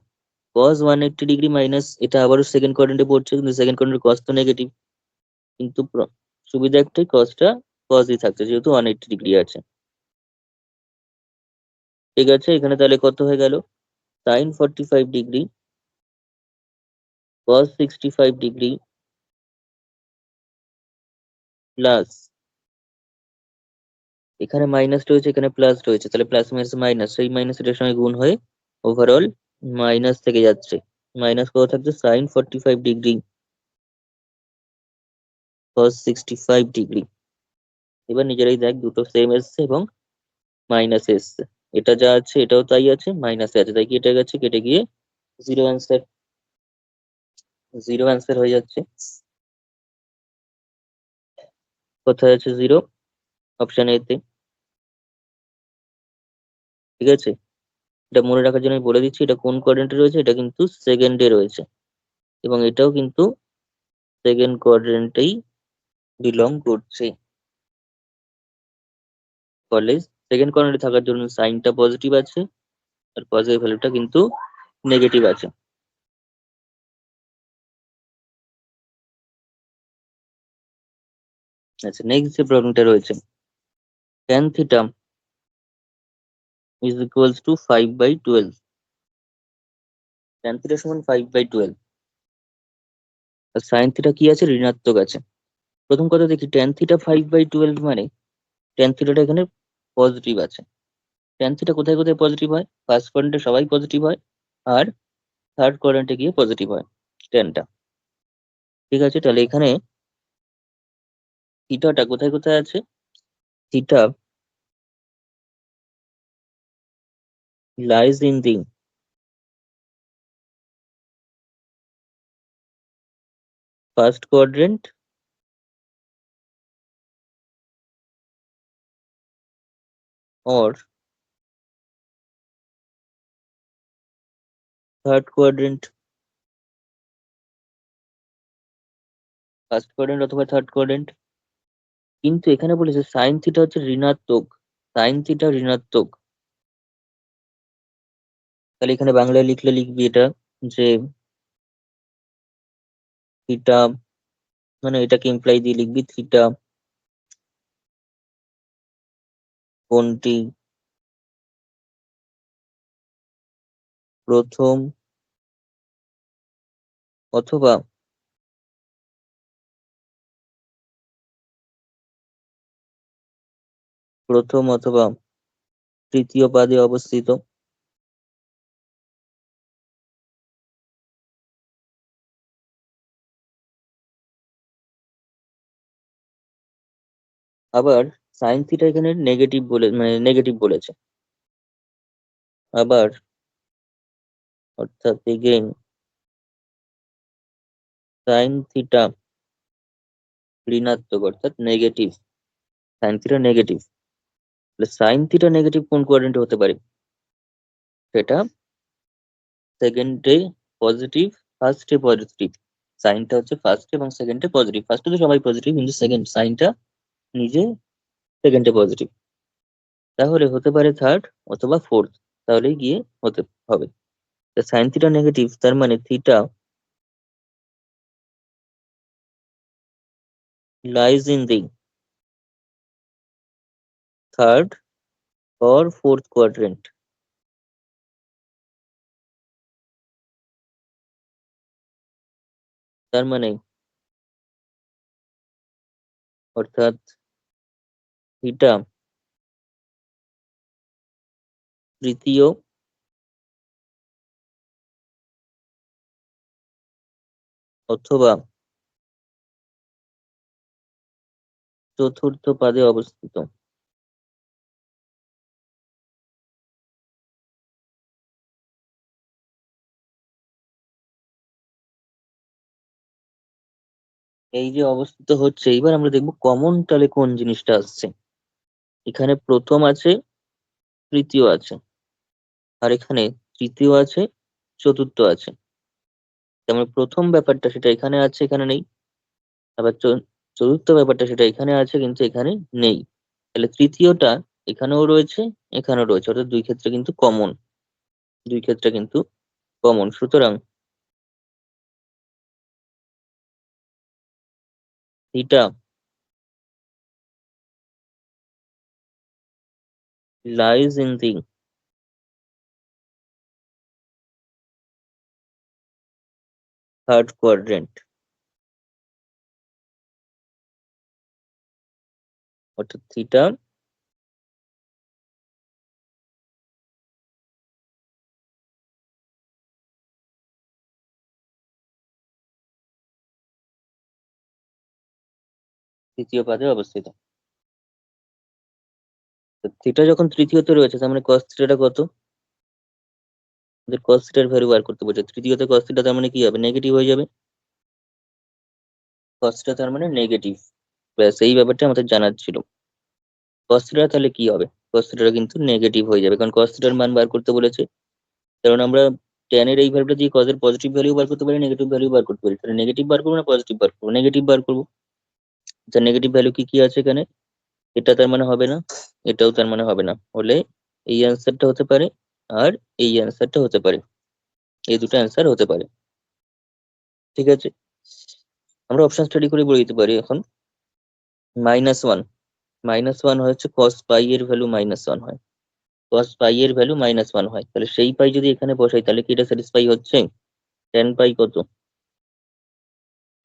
কজ 180 ডিগ্রি মাইনাস, এটা আবারও সেকেন্ড কোয়াড্রেন্টে পড়ছে, কিন্তু সেকেন্ড কোয়াড্রেন্টের কস তো নেগেটিভ, কিন্তু সুবিধা একটাই, কসটা কসই থাকছে যেহেতু 180 ডিগ্রি আছে। ঠিক আছে, এখানে তাহলে কত হয়ে গেল? Sine 45 degree cos 65 degree plus, এখানে মাইনাস রয়েছে এখানে প্লাস রয়েছে, তাহলে প্লাস মাইনাস মাইনাস, সেই মাইনাস এটার সঙ্গে গুণ হয়ে ওভারঅল মাইনাস থেকে যাচ্ছে। মাইনাস কত থাকছে? Sine 45 degree cos 65 degree. এবার নিজেরাই দেখ, দুটো সেম এসছে এবং মাইনাস এসছে, এটা যা আছে এটাও তাই আছে, মাইনাসে আছে, তাই কি এটা গেছে কেটে গিয়ে জিরো অ্যান্সার, জিরো অ্যান্সার হয়ে যাচ্ছে। কোথায় আছে জিরো? অপশন এ তে। ঠিক আছে, এটা মনে রাখার জন্য আমি বলে দিচ্ছি, এটা কোন কোয়াড্রেন্টে রয়েছে, এটা কিন্তু সেকেন্ডে রয়েছে, এবং এটাও কিন্তু সেকেন্ড কোয়াড্রেন্টেই বিলং করছে। ফলে সেকেন্ড কোয়াড্রেন্টে থাকার জন্য সাইনটা পজিটিভ আছে, আর কজের ভ্যালুটা কিন্তু নেগেটিভ আছে। আচ্ছা, নেক্সট যে প্রবলেমটা রয়েছে, tan theta is equals two 5/12, tan theta সমান 5/12, আর সাইন থিটা কি আছে? ঋণাত্মক আছে। প্রথম কথা দেখি, tan থিটা 5/12 মানে tan থিটাটা এখানে পজিটিভ আছে। tan থিটা কোথায় কোথায় পজিটিভ হয়? ফার্স্ট কোয়াড্রেন্টে সবাই পজিটিভ হয়, আর থার্ড কোয়াড্রেন্টে গিয়ে পজিটিভ হয় টেনটা। ঠিক আছে, তাহলে এখানে থিটাটা কোথায় কোথায় আছে? Theta lies in the first quadrant or third quadrant, first quadrant অথবা থার্ড কোয়াড্রেন্ট। কিন্তু এখানে বলেছে সাইন থিটা হচ্ছে ঋণাত্মক, সাইন থিটা ঋণাত্মক, তাহলে এখানে বাংলায় লিখলে লিখবি এটা, যে থিটা, মানে এটাকে ইমপ্লাই দিয়ে লিখবি থিটা কোনটি প্রথম অথবা প্রথম অথবা তৃতীয় পাদে অবস্থিত। আবার সাইন থিটা এখানে নেগেটিভ বলে, মানে নেগেটিভ বলেছে আবার, অর্থাৎ এগেইন সাইন থিটা ঋণাত্মক অর্থাৎ নেগেটিভ, সাইন থিটা নেগেটিভ। তাহলে সাইন থিটা নেগেটিভ কোন কোয়াড্রেন্টে হতে পারে? সেটা সেকেন্ডে পজিটিভ, ফার্স্টে পজিটিভ। সাইনটা হচ্ছে ফার্স্ট এবং সেকেন্ডে পজিটিভ, ফার্স্টে তো সবাই পজিটিভ, কিন্তু সেকেন্ড সাইনটা নিজে সেকেন্ডে পজিটিভ। তাহলে হতে পারে থার্ড অথবা ফোর্থ, তাহলেই গিয়ে হতে হবে। সাইন থিটা নেগেটিভ, তার মানে theta lies in the third or fourth quadrant, তার মানে অর্থাৎ থিটা তৃতীয় অথবা চতুর্থ পাদে অবস্থিত। এই যে অবস্থিত হচ্ছে, এবার আমরা দেখবো কমন তাহলে কোন জিনিসটা আসছে। এখানে প্রথম আছে, তৃতীয় আছে, আর এখানে তৃতীয় আছে, চতুর্থ আছে। তার মানে প্রথম ব্যাপারটা সেটা এখানে আছে, এখানে নেই। আবার চতুর্থ ব্যাপারটা সেটা এখানে আছে কিন্তু এখানে নেই। তাহলে তৃতীয়টা এখানেও রয়েছে, এখানেও রয়েছে, অর্থাৎ দুই ক্ষেত্রে কিন্তু কমন, দুই ক্ষেত্রে কিন্তু কমন। সুতরাং theta lies in the third quadrant, অর্থাৎ থিটা তৃতীয় পাদে অবস্থিত। তো থিটা যখন তৃতীয়তে রয়েছে তার মানে cos থিটাটা কত? আমাদের cos থিটার ভ্যালু বার করতে বলছে। তৃতীয়তে cos থিটা তার মানে কি হবে? নেগেটিভ হয়ে যাবে। cos থিটা তার মানে নেগেটিভ। ব্যাস এই ব্যাপারটা আমাদের জানার ছিল। cos থিটা তাহলে কি হবে? cos থিটাটা কিন্তু নেগেটিভ হয়ে যাবে, কারণ cos থিটার মান বার করতে বলেছে। কারণ আমরা tan এর এই ভ্যালুটা দিয়ে cos এর পজিটিভ ভ্যালু বার করতে পারি, নেগেটিভ ভ্যালু বার করতে পারি। তাহলে নেগেটিভ বার করবো না পজিটিভ বার করবো? নেগেটিভ বার করবো। তার নেগেটিভ ভ্যালু কি কি আছে এখানে? এটা তার মানে হবে না, এটাও তার মানে হবে না, হলে এই অ্যান্সারটা হতে পারে, আর এই অ্যান্সারটা হতে পারে। এই দুটো অ্যান্সার হতে পারে। ঠিক আছে, আমরা অপশন স্টাডি করে বলে দিতে পারি এখন। -1, -1 হচ্ছে cos পাই এর ভ্যালু -1 হয়, cos পাই এর ভ্যালু -1 হয়। তাহলে সেই পাই যদি এখানে বসাই তাহলে কি এটা স্যাটিসফাই হচ্ছে? tan পাই কত?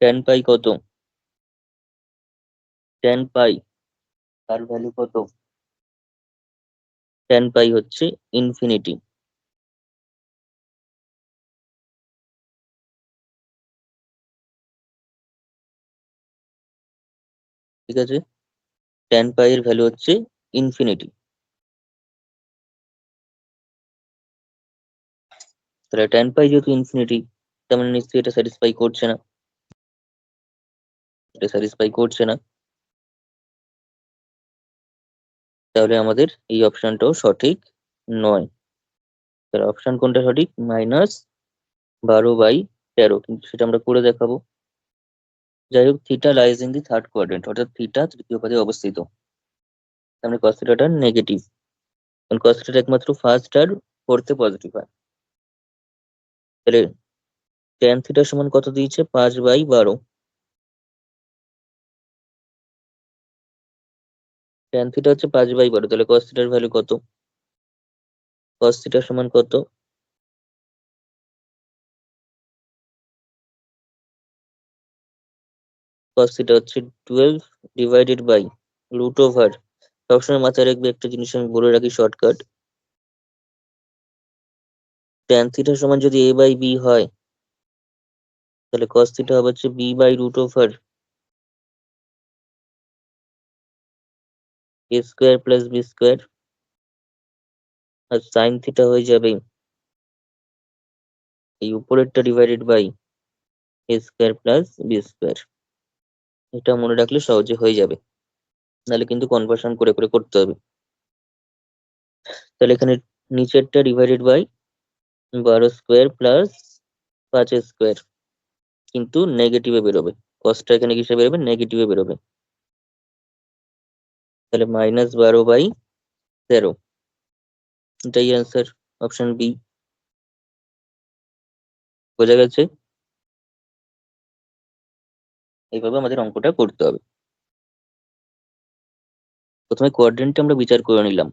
tan পাই কত? tan পাই তার ভ্যালু কত? tan পাই হচ্ছে ইনফিনিটি। ঠিক আছে, tan পাই এর ভ্যালু হচ্ছে ইনফিনিটি। তাহলে tan পাই যেহেতু ইনফিনিটি, তার মানে নিশ্চয়ই এটা স্যাটিসফাই করছে না, এটা স্যাটিসফাই করছে না। তাহলে আমাদের এই অপশনটাও সঠিক নয়। তাহলে অপশন কোনটা সঠিক? -12/13, কিন্তু সেটা আমরা করে দেখাবো। যাই হোক, theta lies in the third quadrant, অর্থাৎ থিটা তৃতীয় পদে অবস্থিত। তার মানে cos থিটাটা নেগেটিভ, কারণ cos থিটা একমাত্র ফার্স্ট আর ফোর্থে পজিটিভ হয়। তাহলে tan থিটা সমান কত দিয়েছে? 5/12। tan থিটা হচ্ছে 5/12, তাহলে cos থিটার ভ্যালু কত? cos থিটা সমান কত? cos থিটা হচ্ছে 12 / √, সবসময় মাথায় রাখবে একটা জিনিস আমি বলে রাখি শর্টকাট। tan থিটা সমান যদি a/b হয় তাহলে cos থিটা হবে হচ্ছে b/√, a square plus b square, আর সাইন থিটা হয়ে যাবে এই উপরেরটা divided by a square plus b square. এটা মনে রাখলে সহজে হয়ে যাবে, নাহলে কিন্তু কনভার্সন করে করে করতে হবে। তাহলে এখানে নিচেরটা divided by 12 square plus 5 square, কিন্তু নেগেটিভে বেরোবে। কসটা এখানে কিসে বেরোবে? নেগেটিভে বেরোবে। তাহলে -12/13, এটাই অ্যান্সার, অপশন বি। বোঝা গেছে? এইভাবে আমাদের অঙ্কটা করতে হবে। প্রথমে কোয়াড্রেন্টটা আমরা বিচার করে নিলাম,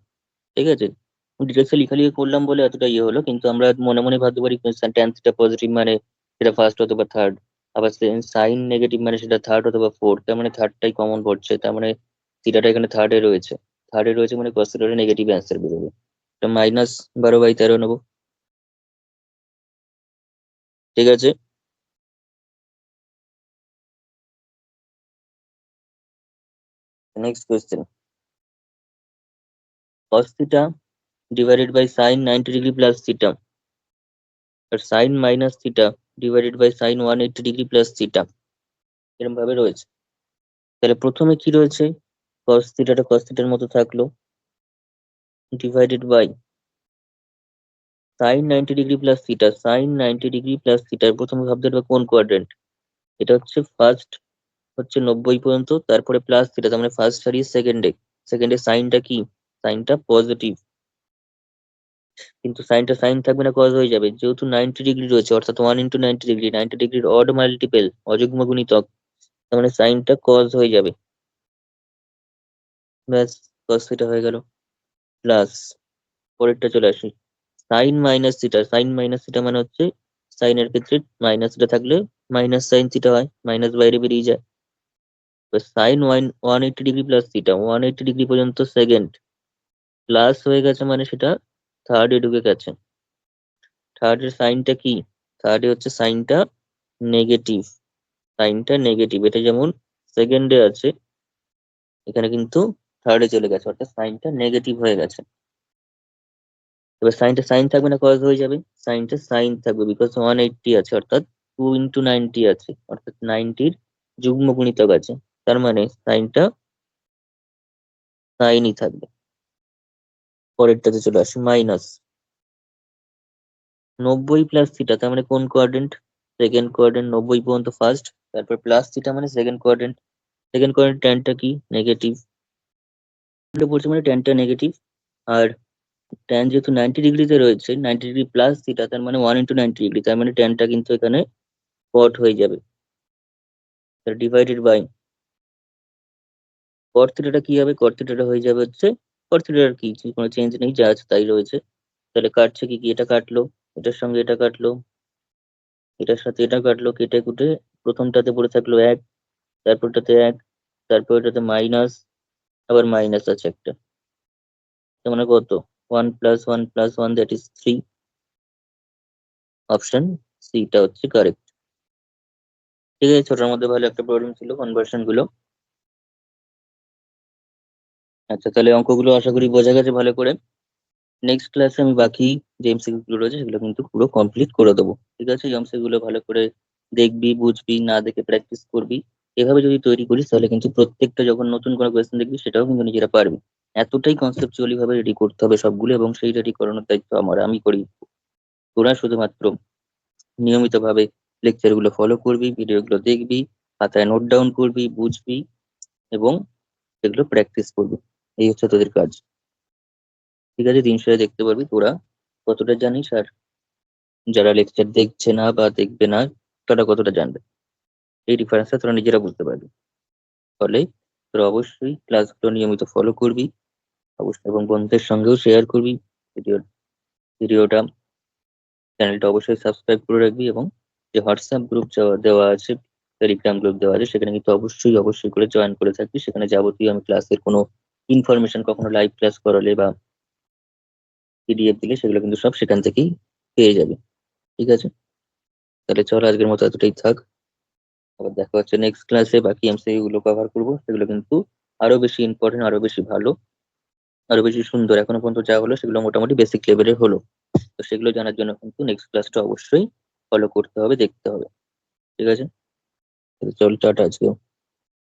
ঠিক আছে। ডিটেলসে লেখালেখি করলাম বলে এতটা ইয়ে হলো, কিন্তু আমরা মনে মনে ভাবতে পারি tan থিটা পজিটিভ মানে সেটা ফার্স্ট অথবা থার্ড, আবার সাইন নেগেটিভ মানে সেটা থার্ড অথবা ফোর্থ। তার মানে থার্ডটাই কমন পড়ছে, তার মানে থিটাটা এখানে থার্ডে রয়েছে। থার্ডে রয়েছে মানে cos থিটার নেগেটিভ অ্যান্সার বেরোবে। এটা -12/13 নেবো। ঠিক আছে, next question. cos theta divided by sine 90 degree plus theta, আর sine minus theta divided by sine 180 degree plus theta, এরকম ভাবে রয়েছে। তাহলে প্রথমে কি রয়েছে? cos থিটাটা cos থিটার মতো থাকলো, divided by sin 90 degree plus theta. sin 90 degree plus থিটার প্রথমে ভাবতে হবে কোন কোয়াড্রেন্ট। এটা হচ্ছে ফার্স্ট, হচ্ছে 90 পর্যন্ত, তারপরে প্লাস থিটা, তার মানে ফার্স্ট সারিয়ে সেকেন্ডে। সেকেন্ডে সাইনটা কি, সাইনটা পজিটিভ, কিন্তু সাইনটা সাইন থাকবে না, কজ হয়ে যাবে, যেহেতু 90 ডিগ্রি রয়েছে, অর্থাৎ 1 × 90 ডিগ্রি, 90 ডিগ্রির অড মাল্টিপল, অযুগ্ম গুণিতক, তার মানে সাইনটা কজ হয়ে যাবে। ব্যাস, কস থিটা হয়ে গেল। প্লাস পরেরটা চলে আসি, sine minus theta. Sine minus theta মানে হচ্ছে সাইনের ক্ষেত্রে মাইনাস থিটা থাকলে মাইনাস সাইন থিটা হয়, মাইনাস বাইরে বেরিয়ে যায়। Sine 180 degree plus theta, 180 degree পর্যন্ত সেকেন্ড, প্লাস হয়ে গেছে মানে সেটা থার্ডে ঢুকে গেছে। থার্ডের সাইনটা কি, থার্ডে হচ্ছে সাইনটা নেগেটিভ, সাইনটা নেগেটিভ। এটা যেমন সেকেন্ডে আছে, এখানে কিন্তু থার্ডে চলে গেছে, অর্থাৎ সাইনটা নেগেটিভ হয়ে গেছে। এবার সাইনটা সাইন থাকবে না, কজ হয়ে যাবে, সাইনটা সাইন থাকবে, বিকজ 180 আছে, অর্থাৎ 2 × 90 আছে, অর্থাৎ 90-র যুগ্ম গুণিতক আছে, তার মানে সাইনটা সাইনই থাকবে। পরেরটাতে চলে আসি, মাইনাস 90 প্লাস থিটা, তার মানে কোন কোয়াড্রেন্ট, সেকেন্ড কোয়াড্রেন্ট, 90 পর্যন্ত ফার্স্ট, তারপর প্লাস থিটা মানে সেকেন্ড কোয়াড্রেন্ট। সেকেন্ড কোয়াড্রেন্ট ট্যানটা কি, নেগেটিভ, বলছে মানে ট্যানটা নেগেটিভ। আর ট্যান যেহেতু 90 ডিগ্রিতে রয়েছে, 90 ডিগ্রি প্লাস থিটা, তার মানে 1 × 90 ডিগ্রি, তার মানে ট্যানটা কিন্তু এখানে কট হয়ে যাবে, ডিভাইডেড বাই কট থিটাটা কি হবে, কট থিটাটা হয়ে যাবে হচ্ছে, কট থিটার কি কোনো চেঞ্জ নেই, যা আছে তাই রয়েছে। তাহলে কাটছে কি কি, এটা কাটলো, এটার সঙ্গে এটা কাটলো, এটার সাথে এটা কাটলো, কেটে কুটে প্রথমটাতে পড়ে থাকলো 1, তারপরটাতে 1, তারপর এটাতে মাইনাস, আবার মাইনাস আছে একটা, তার মানে কত, 1 + 1 + 1, দ্যাট ইজ 3। অপশন সিটা হচ্ছে কারেক্ট। ঠিক আছে, ছোটার মধ্যে ভালো একটা প্রবলেম ছিল কনভার্সন গুলো। আচ্ছা, তাহলে অঙ্কগুলো আশা করি বোঝা গেছে ভালো করে। নেক্সট ক্লাসে আমি বাকি যে এমসিকিউ গুলো রয়েছে সেগুলো কিন্তু পুরো কমপ্লিট করে দেবো। ঠিক আছে, এমসিকিউ গুলো ভালো করে দেখবি, বুঝবি, না দেখে প্র্যাকটিস করবি। এভাবে যদি তৈরি করিস তাহলে কিন্তু প্রত্যেকটা যখন নতুন কোনো কোয়েশ্চেন দেখবি সেটাও কিন্তু নিজেরা পারবি। এতটাই কনসেপচুয়ালি ভাবে রেডি করতে হবে সবগুলো, এবং সেই রেডি করানোর দায়িত্ব আমার, আমি করি। তোরা শুধুমাত্র নিয়মিত ভাবে লেকচার গুলো ফলো করবি, ভিডিও গুলো দেখবি, খাতায় নোট ডাউন করবি, বুঝবি, এবং সেগুলো প্র্যাকটিস করবি। এই হচ্ছে তোদের কাজ। ঠিক আছে, দিন শেষে দেখতে পারবি তোরা কতটা জানিস, আর যারা লেকচার দেখছে না বা দেখবে না তারা কতটা জানবে। এই ডিফারেন্সটা তোরা নিজেরা বুঝতে পারবি। ফলে তোরা অবশ্যই ক্লাসগুলো নিয়মিত ফলো করবি, অবশ্যই, এবং বন্ধুদের সঙ্গেও শেয়ার করবি ভিডিওটা। চ্যানেলটা অবশ্যই সাবস্ক্রাইব করে রাখবি, এবং যে হোয়াটসঅ্যাপ গ্রুপ দেওয়া আছে, টেলিগ্রাম গ্রুপ দেওয়া আছে, সেখানে কিন্তু অবশ্যই অবশ্যই করে জয়েন করে থাকবি। সেখানে যাবতীয় আমি ক্লাসের কোনো ইনফরমেশন, কখনো লাইভ ক্লাস করালে বা পিডিএফ দিলে, সেগুলো কিন্তু সব সেখান থেকেই পেয়ে যাবে। ঠিক আছে, তাহলে চল আজকের মতো এতটাই থাক। আবার দেখা হচ্ছে নেক্সট ক্লাসে, বাকি এমসিকিউ গুলো কভার করবো, সেগুলো কিন্তু আরো বেশি ইম্পর্টেন্ট, আরো বেশি ভালো, আরো বেশি সুন্দর। এখনো পর্যন্ত যা হলো সেগুলো মোটামুটি বেসিক লেভেলের হলো। তো সেগুলো জানার জন্য কিন্তু নেক্সট ক্লাসটা অবশ্যই ফলো করতে হবে, দেখতে হবে। ঠিক আছে, তাহলে চল, টাটা আজকে।